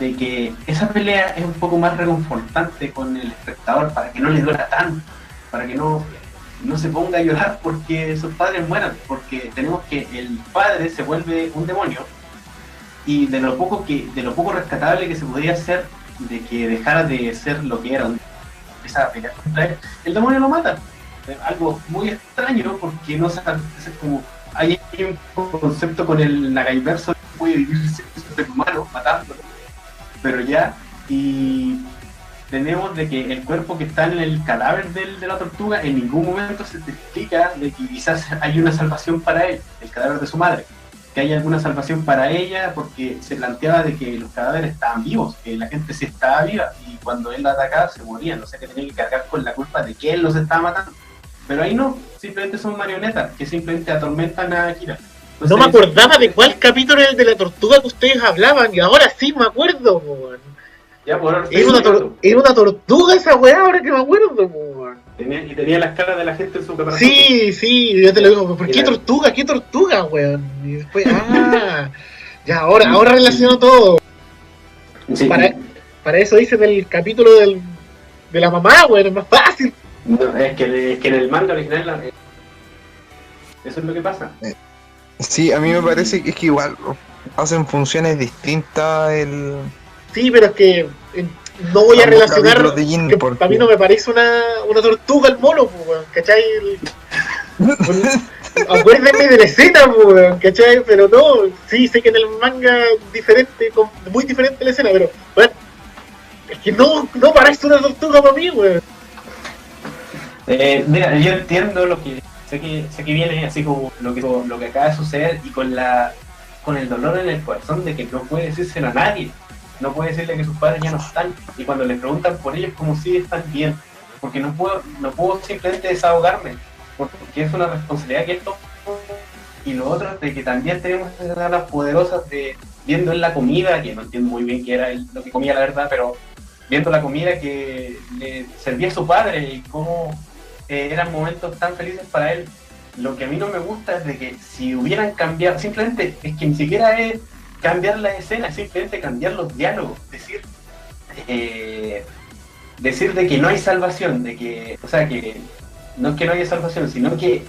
de que esa pelea es un poco más reconfortante con el espectador, para que no le duela tanto, para que no se ponga a llorar porque sus padres mueran, porque tenemos que el padre se vuelve un demonio, y de lo poco rescatable que se podía hacer, de que dejara de ser lo que era, empieza a pelear contra él, el demonio lo mata. Algo muy extraño, porque no sé, es como hay un concepto con el Nagaiverso que puede vivir sin ser humano matándolo, pero ya, y tenemos de que el cuerpo que está en el cadáver de la tortuga, en ningún momento se te explica de que quizás hay una salvación para él, el cadáver de su madre, que hay alguna salvación para ella, porque se planteaba de que los cadáveres estaban vivos, que la gente sí estaba viva, y cuando él la atacaba se morían, o sea que tenía que cargar con la culpa de que él los estaba matando. Pero ahí no, simplemente son marionetas que simplemente atormentan a Akira. Entonces, no me acordaba de cuál capítulo era el de la tortuga que ustedes hablaban, y ahora sí me acuerdo, weón. Ya, por ahora era una tortuga esa weá, ahora que me acuerdo, weón. Tenía las caras de la gente en su preparación. Sí, yo te lo digo, ¿por qué tortuga? ¿Qué tortuga, weón? Y después, ya, ahora relaciono todo. Sí. Para eso dice del capítulo de la mamá, weón, es más fácil. No, es que en el manga original eso es lo que pasa. Sí, a mí me parece que es que igual hacen funciones distintas Sí, pero es que no voy a relacionar, que porque a mí no me parece una tortuga el mono, weón, ¿cachai? Acuérdenme de la escena, weón, ¿cachai? Pero no, sí, sé que en el manga diferente, muy diferente la escena, pero, bueno, es que no parece una tortuga para mí, weón. Mira, yo entiendo lo que sé que viene así como lo que acaba de suceder y con el dolor en el corazón de que no puede decírselo a nadie, no puede decirle que sus padres ya no están, y cuando le preguntan por ellos como si están bien, porque no puedo simplemente desahogarme, porque es una responsabilidad que él toma. Y lo otro es de que también tenemos esas ganas poderosas de viendo en la comida, que no entiendo muy bien qué era lo que comía la verdad, pero viendo la comida que le servía a su padre y cómo eran momentos tan felices para él. Lo que a mí no me gusta es de que si hubieran cambiado, simplemente es que ni siquiera es cambiar la escena, es simplemente cambiar los diálogos, decir de que no hay salvación, de que, o sea, que no es que no haya salvación, sino que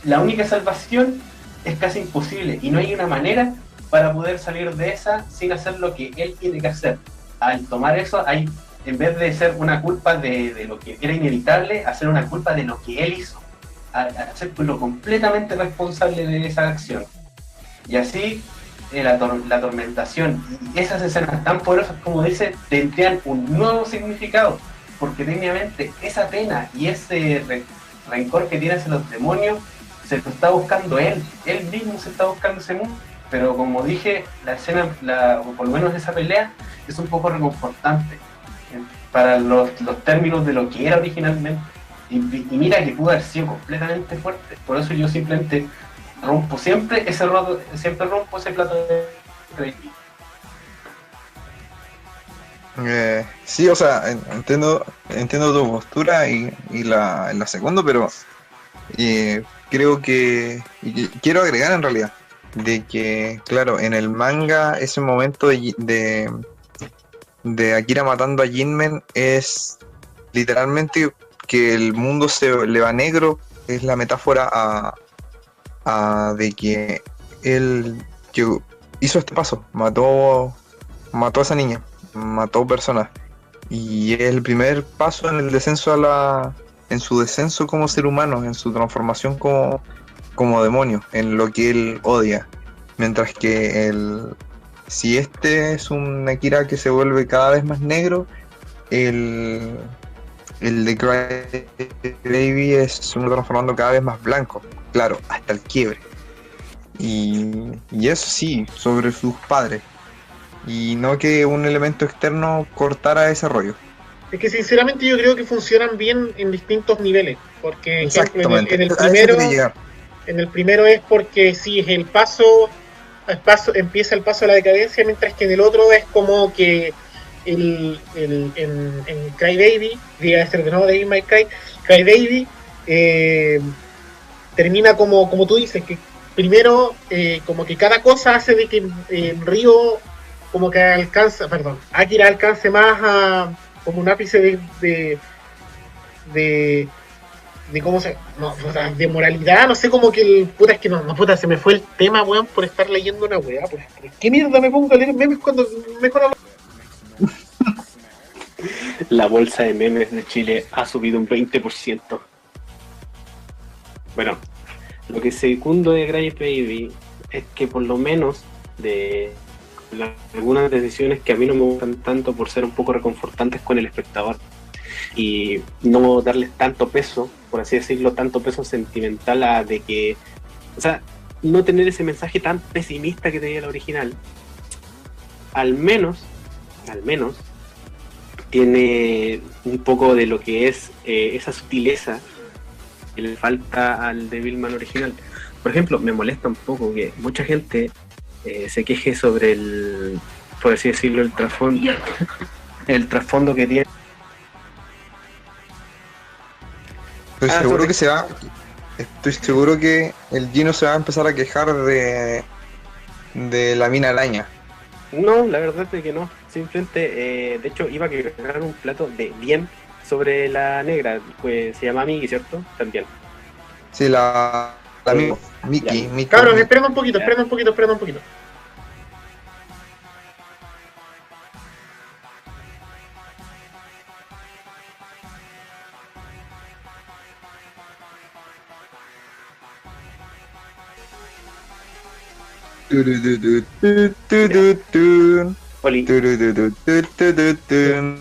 la única salvación es casi imposible y no hay una manera para poder salir de esa sin hacer lo que él tiene que hacer. Al tomar eso, hay, en vez de ser una culpa de lo que era inevitable, hacer una culpa de lo que él hizo, a hacer lo completamente responsable de esa acción. Y así la atormentación y esas escenas tan poderosas como dice tendrían un nuevo significado, porque técnicamente esa pena y ese rencor que tiene hacia los demonios se lo está buscando él mismo se está buscando ese mundo. Pero como dije, la escena, o por lo menos esa pelea, es un poco reconfortante para los términos de lo que era originalmente. Y mira que pudo haber sido completamente fuerte. Por eso yo simplemente siempre rompo ese plato de gravy. Sí, o sea, entiendo tu postura y la segundo, pero creo que quiero agregar en realidad de que, claro, en el manga ese momento de Akira matando a Jinmen es literalmente que el mundo se le va negro, es la metáfora de que él hizo este paso, mató a esa niña, mató personas. Y es el primer paso en el descenso en su descenso como ser humano, en su transformación como demonio, en lo que él odia. Mientras que si este es un Akira que se vuelve cada vez más negro, el, el de Cry Baby es uno transformando cada vez más blanco, claro, hasta el quiebre. Y eso sí, sobre sus padres. Y no que un elemento externo cortara ese rollo. Es que sinceramente yo creo que funcionan bien en distintos niveles. Porque, ejemplo, Exactamente, en el a eso primero, quería llegar. es porque sí, es empieza el paso a la decadencia, mientras que en el otro es como que en Cry Baby, diga este de nuevo de My Cry Baby, termina como tú dices, que primero como que cada cosa hace de que Río como que Akira alcance más como un ápice de, de cómo se. No, de moralidad, no sé, como que puta, es que puta, se me fue el tema, weón, por estar leyendo una weá. Pues, ¿qué mierda me pongo a leer memes cuando mejor hablo? La bolsa de memes de Chile ha subido un 20%. Bueno, lo que segundo de Cry Baby es que por lo menos de algunas decisiones que a mí no me gustan tanto por ser un poco reconfortantes con el espectador y no darles tanto peso, por así decirlo, tanto peso sentimental a de que, o sea, no tener ese mensaje tan pesimista que tenía el original, al menos, tiene un poco de lo que es esa sutileza que le falta al Devilman original. Por ejemplo, me molesta un poco que mucha gente se queje sobre por así decirlo, el trasfondo que tiene. Estoy seguro que el Gino se va a empezar a quejar de la mina araña. No, la verdad es que no. Simplemente, de hecho, iba a quejar un plato de bien sobre la negra, pues se llama Miki, ¿cierto? También. Sí, la Miki. Cabros, esperen un poquito. Oli,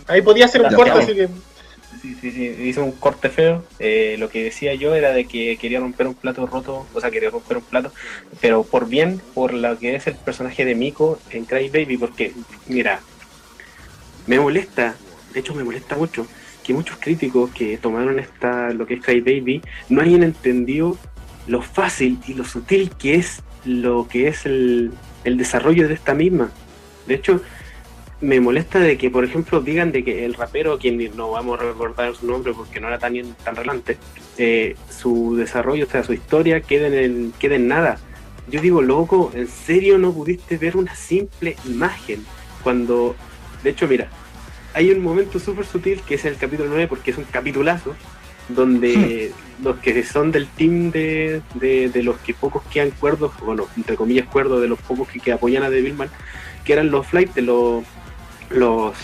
Ahí podía hacer un Ya, corte, ya. así que. sí, hizo un corte feo. Lo que decía yo era de que quería romper un plato roto, o sea, quería romper un plato, pero por bien, por lo que es el personaje de Miko en Cry Baby, porque, mira, me molesta, de hecho me molesta mucho, que muchos críticos que tomaron lo que es Cry Baby no hayan entendido lo fácil y lo sutil que es lo que es el desarrollo de esta misma. De hecho, me molesta de que, por ejemplo, digan de que el rapero, quien no vamos a recordar su nombre porque no era tan relevante, su desarrollo, o sea, su historia quede en nada. Yo digo, loco, ¿en serio no pudiste ver una simple imagen? Cuando, de hecho, mira, hay un momento súper sutil que es el capítulo 9 porque es un capitulazo, donde los que son del team de los que pocos quedan cuerdos, bueno, entre comillas cuerdos, de los pocos que apoyan a Devilman, que eran los Flight de los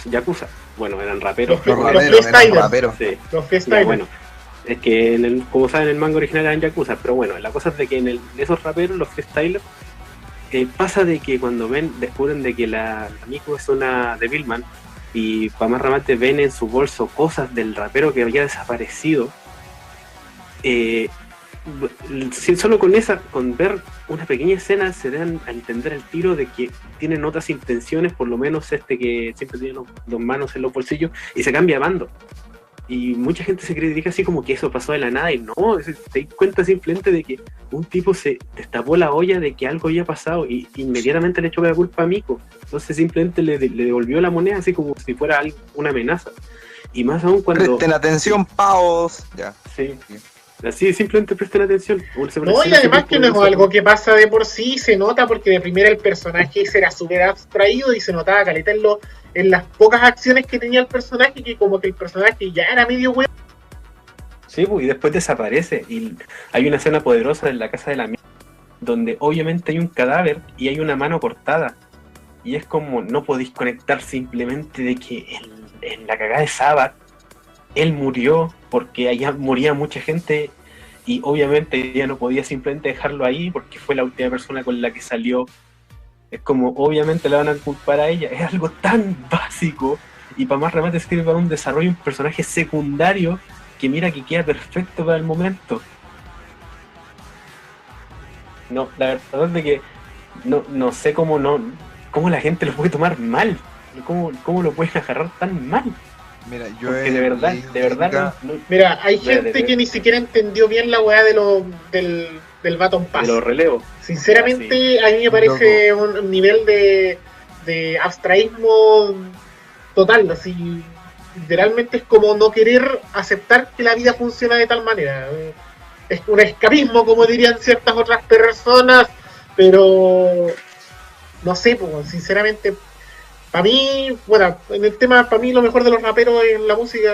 Yakuza. Bueno, eran raperos. Los Los freestylers. raperos. Sí. Los Ya, freestylers. bueno, es que como saben, el manga original eran Yakuza, pero bueno, la cosa es de que esos raperos, los freestylers, pasa de que cuando descubren de que la Miko es una Devilman, y para más remate ven en su bolso cosas del rapero que había desaparecido, solo con ver una pequeña escena se dan a entender el tiro de que tienen otras intenciones, por lo menos que siempre tiene los manos en los bolsillos y se cambia de bando. Y mucha gente se critica así como que eso pasó de la nada, y no, te das cuenta simplemente de que un tipo se destapó la olla de que algo había pasado y inmediatamente le echó la culpa a Miko. Entonces simplemente le devolvió la moneda así como si fuera una amenaza. Y más aún cuando... Presten atención, pavos. Ya. Sí. Así simplemente presten atención. No, y además que no es algo que pasa de por sí, se nota porque de primera el personaje era súper abstraído y se notaba caleta en las pocas acciones que tenía el personaje, que como que el personaje ya era medio huevo. Sí, pues, y después desaparece. Y hay una escena poderosa en la casa de la amiga, donde obviamente hay un cadáver y hay una mano cortada. Y es como, no podéis conectar simplemente de que en la cagada de Sabbath, él murió porque allá moría mucha gente y obviamente ella no podía simplemente dejarlo ahí porque fue la última persona con la que salió. Es como, obviamente la van a culpar a ella. Es algo tan básico y para más remate sirve para un desarrollo de un personaje secundario que mira que queda perfecto para el momento. No, la verdad es de que no sé cómo la gente lo puede tomar mal. ¿Cómo lo pueden agarrar tan mal? Mira, yo Porque de verdad Mira, hay de- gente que ni siquiera entendió bien la weá del Baton Pass. de los relevos. Sinceramente, a mí me parece un nivel de abstraísmo total, así. Literalmente es como no querer aceptar que la vida funciona de tal manera. Es un escapismo, como dirían ciertas otras personas, pero no sé, pues, sinceramente, para mí, bueno, en el tema, para mí lo mejor de los raperos es la música,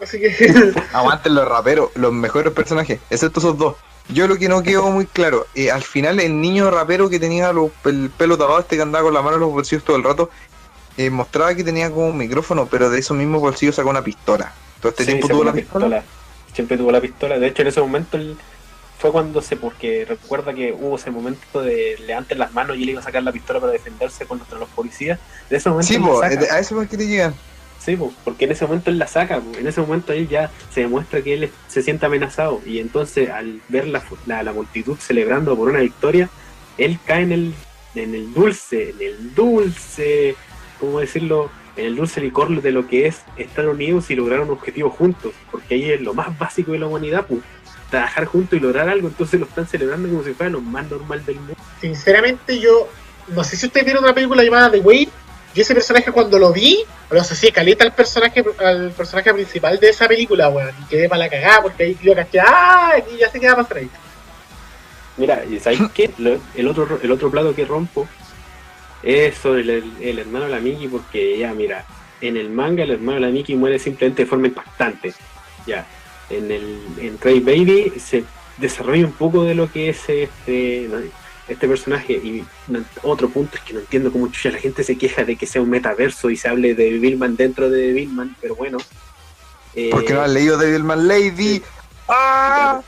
así que... Aguanten los raperos, los mejores personajes, excepto esos dos. Yo lo que no quedó muy claro, al final el niño rapero que tenía el pelo tapado, que andaba con la mano en los bolsillos todo el rato, mostraba que tenía como un micrófono, pero de esos mismos bolsillos sacó una pistola. ¿Todo este tiempo sacó tuvo una la pistola? Siempre tuvo la pistola. De hecho, en ese momento fue cuando porque recuerda que hubo ese momento de levantar las manos y él iba a sacar la pistola para defenderse contra los policías. De ese momento Sí, él po, la saca. a eso es que te llegan. Sí, porque en ese momento él la saca, en ese momento él ya se demuestra que él se siente amenazado y entonces al ver la multitud celebrando por una victoria, él cae en el dulce, ¿cómo decirlo? En el dulce licor de lo que es estar unidos y lograr un objetivo juntos, porque ahí es lo más básico de la humanidad, pues, trabajar juntos y lograr algo, entonces lo están celebrando como si fuera lo más normal del mundo. Sinceramente, yo no sé si ustedes vieron una película llamada The Wait. Yo ese personaje cuando lo vi, lo asocié caleta al personaje principal de esa película, weón. Y quedé para la cagada porque ahí yo caché, aquí ya sé qué va a pasar ahí. Mira, ¿y sabes qué? El otro plato que rompo es sobre el hermano de la Miki, porque ya, mira, en el manga el hermano de la Miki muere simplemente de forma impactante. Ya, en Cry Baby se desarrolla un poco de lo que es este personaje. Y otro punto es que no entiendo cómo chucha la gente se queja de que sea un metaverso y se hable de Devilman dentro de Devilman, pero bueno. Porque no han leído Devilman Lady. ¡Ah!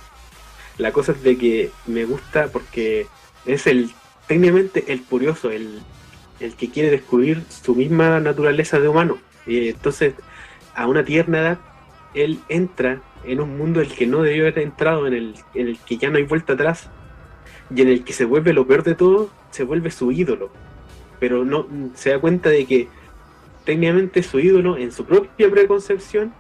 La cosa es de que me gusta porque es el técnicamente el curioso, el que quiere descubrir su misma naturaleza de humano. Y entonces, a una tierna edad, él entra en un mundo en el que no debió haber entrado, en el que ya no hay vuelta atrás, y en el que se vuelve lo peor de todo, se vuelve su ídolo. Pero no se da cuenta de que técnicamente su ídolo, en su propia preconcepción,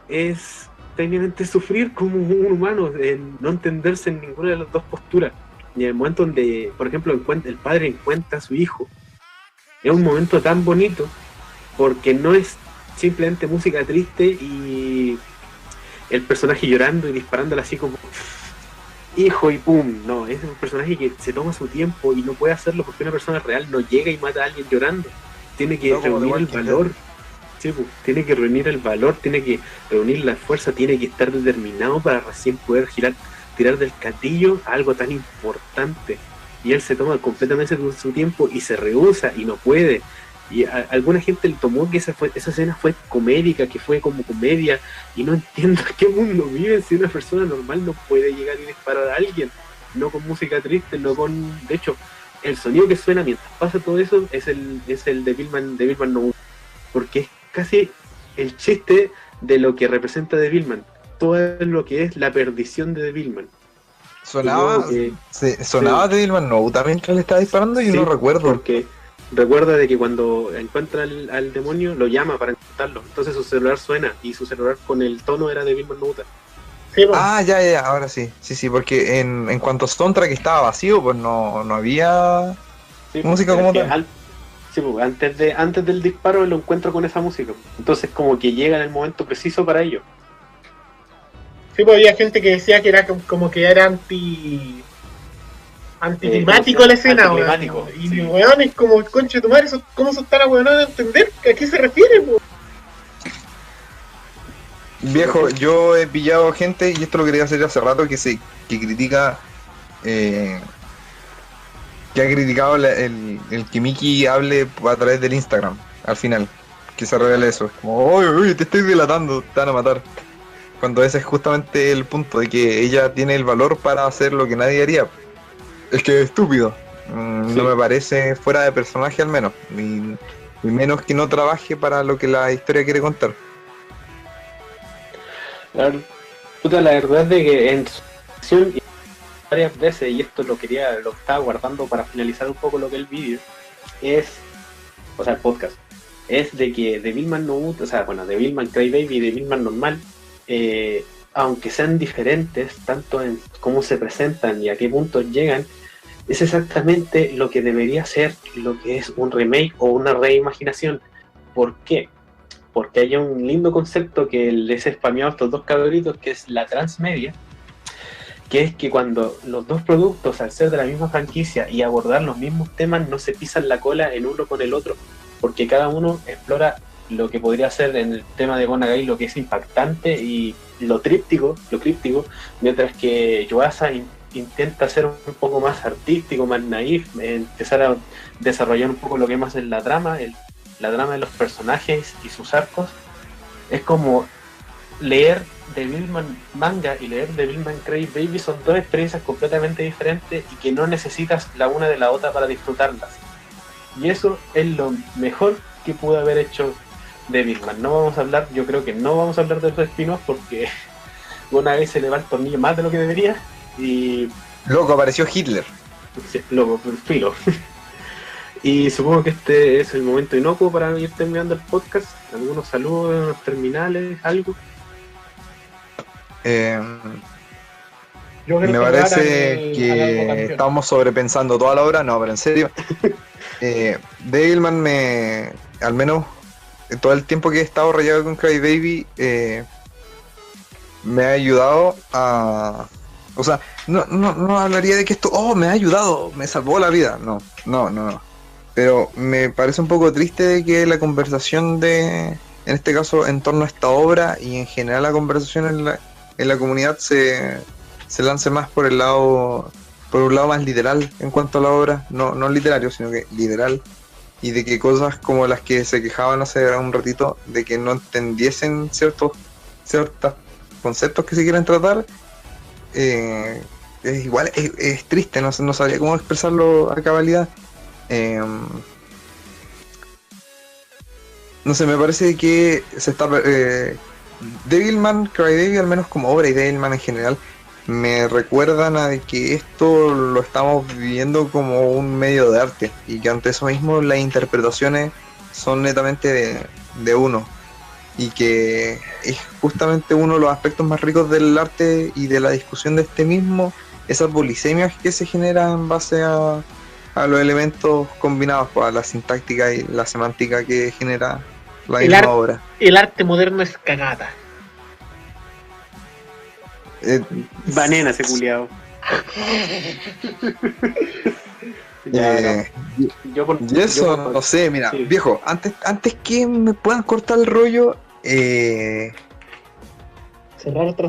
es técnicamente sufrir como un humano, en no entenderse en ninguna de las dos posturas. Y en el momento donde, por ejemplo, el padre encuentra a su hijo, es un momento tan bonito, porque no es simplemente música triste y el personaje llorando y disparándole así como hijo y pum. No, es un personaje que se toma su tiempo y no puede hacerlo porque una persona real no llega y mata a alguien llorando. Tiene que reunir el valor. Sí, pues, tiene que reunir el valor, tiene que reunir la fuerza, tiene que estar determinado para recién poder tirar del gatillo a algo tan importante. Y él se toma completamente su tiempo y se rehúsa y no puede. Y alguna gente le tomó que esa escena fue comédica, que fue como comedia, y no entiendo en qué mundo viven si una persona normal no puede llegar y disparar a alguien, no con música triste, no con... De hecho, el sonido que suena mientras pasa todo eso es el de Devilman No, porque es casi el chiste de lo que representa Devilman, todo lo que es la perdición de Devilman. Sonaba Devilman No mientras le estaba disparando, yo no recuerdo. Porque recuerda de que cuando encuentra al demonio lo llama para enfrentarlo, entonces su celular suena y su celular con el tono era Devilman No. Sí, pues. Ya, ahora sí, porque en cuanto a soundtrack estaba vacío, pues no había música como tal. Pues, antes del disparo lo encuentro con esa música, entonces como que llega en el momento preciso para ello. Sí, pues había gente que decía que era como que era anticlimático la escena, anticlimático, y sí. weón, es como, conche tu madre, ¿cómo son tan ahueonados de entender? ¿A qué se refiere, po? Viejo, yo he pillado gente, y esto lo quería hacer hace rato, que critica, que ha criticado el que Miki hable a través del Instagram, al final, que se revela eso, es como, oye, te estoy delatando, te van a matar, cuando ese es justamente el punto, de que ella tiene el valor para hacer lo que nadie haría. Es que es estúpido, no me parece fuera de personaje al menos, y menos que no trabaje para lo que la historia quiere contar. La verdad es de que en su acción varias veces, y esto lo estaba guardando para finalizar un poco lo que es el vídeo, el podcast, es de que Devilman No, Devilman Crybaby y Devilman normal, aunque sean diferentes tanto en cómo se presentan y a qué puntos llegan, es exactamente lo que debería ser lo que es un remake o una reimaginación. ¿Por qué? Porque hay un lindo concepto que les he spameado a estos dos cabritos, que es la transmedia, que es que cuando los dos productos, al ser de la misma franquicia y abordar los mismos temas, no se pisan la cola en uno con el otro, porque cada uno explora lo que podría ser en el tema de Go Nagai lo que es impactante y lo críptico, mientras que Yuasa intenta ser un poco más artístico, más naif, empezar a desarrollar un poco lo que más es la drama de los personajes y sus arcos. Es como leer Devilman manga y leer Devilman Crybaby, son dos experiencias completamente diferentes y que no necesitas la una de la otra para disfrutarlas. Y eso es lo mejor que pudo haber hecho Devilman. Yo creo que no vamos a hablar de los spin-offs porque una vez se le va el tornillo más de lo que debería y... Loco, apareció Hitler. Sí, loco, filo. Y supongo que este es el momento inocuo para ir terminando el podcast. ¿Algunos saludos terminales? ¿Algo? Yo creo me parece que estamos sobrepensando toda la obra. No, pero en serio. Devilman al menos todo el tiempo que he estado rayado con Crybaby, me ha ayudado a... O sea, no hablaría de que esto, me ha ayudado, me salvó la vida. No. Pero me parece un poco triste de que la conversación en este caso, en torno a esta obra y en general la conversación en la comunidad se lance más por un lado más literal en cuanto a la obra, no literario, sino que literal, y de que cosas como las que se quejaban hace un ratito, de que no entendiesen ciertos conceptos que se quieren tratar, igual es triste, no sabría cómo expresarlo a cabalidad. No sé, me parece que se está... Devilman, Crybaby, al menos como obra, y Devilman en general, me recuerdan a que esto lo estamos viviendo como un medio de arte, y que ante eso mismo las interpretaciones son netamente de uno, y que es justamente uno de los aspectos más ricos del arte y de la discusión de este mismo, esas polisemias que se generan en base a los elementos combinados, pues, a la sintáctica y la semántica que genera la misma obra. El arte moderno es cagada. Banena ese culiao. Y eso, no sé, mira, sí. Viejo, antes que me puedan cortar el rollo,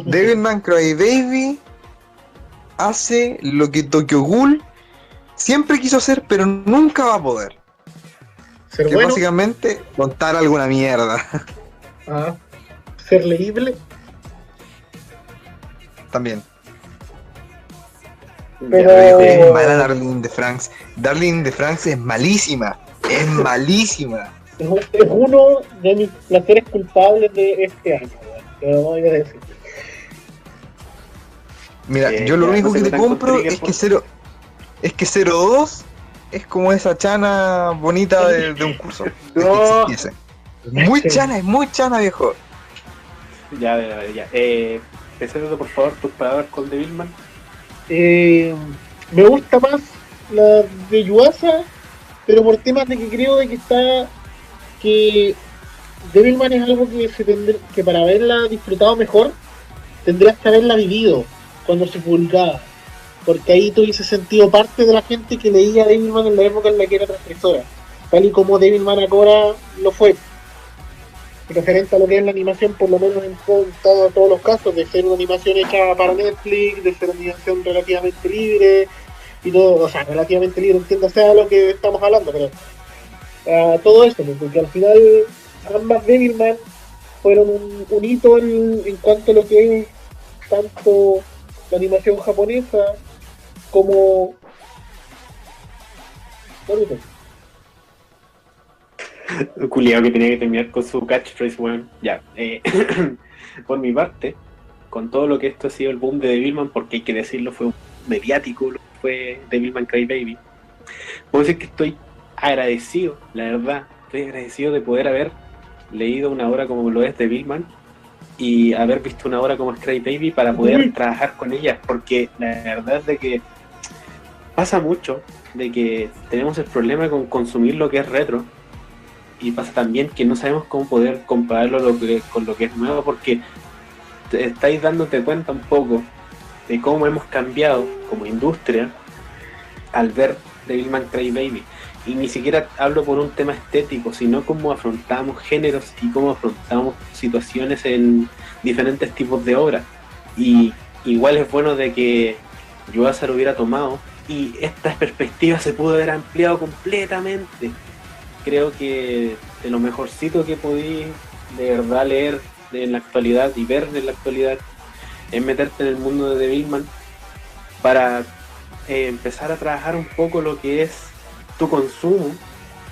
Devilman Crybaby hace lo que Tokyo Ghoul siempre quiso hacer, pero nunca va a poder. Ser que bueno, básicamente contar alguna mierda. Ser leíble. También. Pero es mala Darling in the Franxx. Darling in the Franxx es malísima. Es malísima. Es uno de mis placeres culpables de este año, te lo voy a decir. Mira, yo lo único que te compro es que 02 es como esa chana bonita de un curso. No. Es muy chana, viejo. Ya. Presenta, por favor, tus palabras con Devilman. Me gusta más la de Yuasa, pero por temas de que creo de que Devilman es algo que para haberla disfrutado mejor tendrías que haberla vivido cuando se publicaba, porque ahí tuviese sentido parte de la gente que leía Devilman en la época en la que era transgresora, tal y como Devilman ahora lo fue, referente a lo que es la animación, por lo menos en todos los casos, de ser una animación hecha para Netflix, de ser una animación relativamente libre y todo, o sea, relativamente libre, entiéndase a lo que estamos hablando, pero todo eso, porque al final ambas Devilman fueron un hito en cuanto a lo que es tanto la animación japonesa como Naruto. Culiao que tenía que terminar con su catchphrase, weón. Ya. Por mi parte, con todo lo que esto ha sido el boom de Devilman, porque hay que decirlo, fue un mediático, fue Devilman Crybaby. Puedo decir que estoy agradecido, la verdad, estoy agradecido de poder haber leído una obra como lo es Devilman y haber visto una obra como Crybaby para poder trabajar con ellas, porque la verdad es de que pasa mucho de que tenemos el problema con consumir lo que es retro, y pasa también que no sabemos cómo poder compararlo con lo que es nuevo, porque estáis dándote cuenta un poco de cómo hemos cambiado como industria al ver Devilman Crybaby. Y ni siquiera hablo por un tema estético, sino cómo afrontamos géneros y cómo afrontamos situaciones en diferentes tipos de obras. Y igual es bueno de que Yuasa lo hubiera tomado y esta perspectiva se pudo haber ampliado completamente. Creo que de lo mejorcito que podí de verdad leer en la actualidad y ver en la actualidad es meterte en el mundo de Devilman para empezar a trabajar un poco lo que es tu consumo,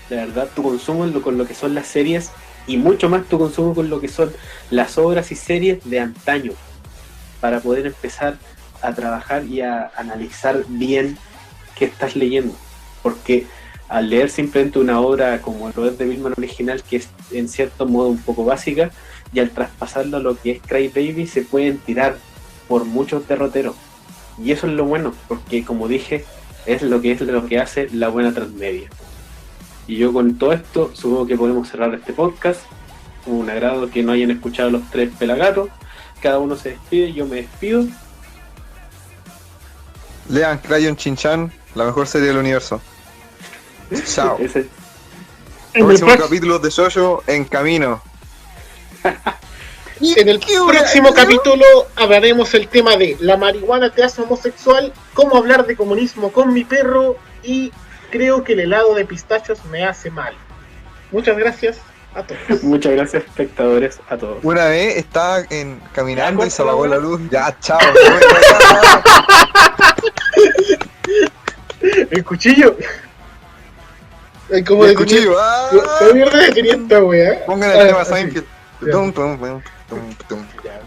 de verdad, tu consumo con lo que son las series y mucho más tu consumo con lo que son las obras y series de antaño, para poder empezar a trabajar y a analizar bien qué estás leyendo, porque al leer simplemente una obra como lo es Devilman original, que es en cierto modo un poco básica, y al traspasarlo a lo que es Crybaby se pueden tirar por muchos derroteros, y eso es lo bueno, porque como dije, es lo que hace la buena transmedia. Y yo con todo esto supongo que podemos cerrar este podcast. Un agrado que no hayan escuchado los tres pelagatos. Cada uno se despide, yo me despido. Lean Crayon Shin-chan, la mejor serie del universo. Chao. Próximo capítulo de JoJo en camino. Y en el próximo capítulo hablaremos el tema de la marihuana te hace homosexual, cómo hablar de comunismo con mi perro y creo que el helado de pistachos me hace mal. Muchas gracias a todos. Muchas gracias, espectadores, a todos. Una vez estaba caminando y se apagó la luz. Ya, chao. El cuchillo. Ay, ¿cómo El definir? cuchillo. ¡Ah! ¿Cómo mierda definir esta weá? Pongan el tema así. Seinfeld. Ya. Tum, tum, tum, tum, tum. Ya.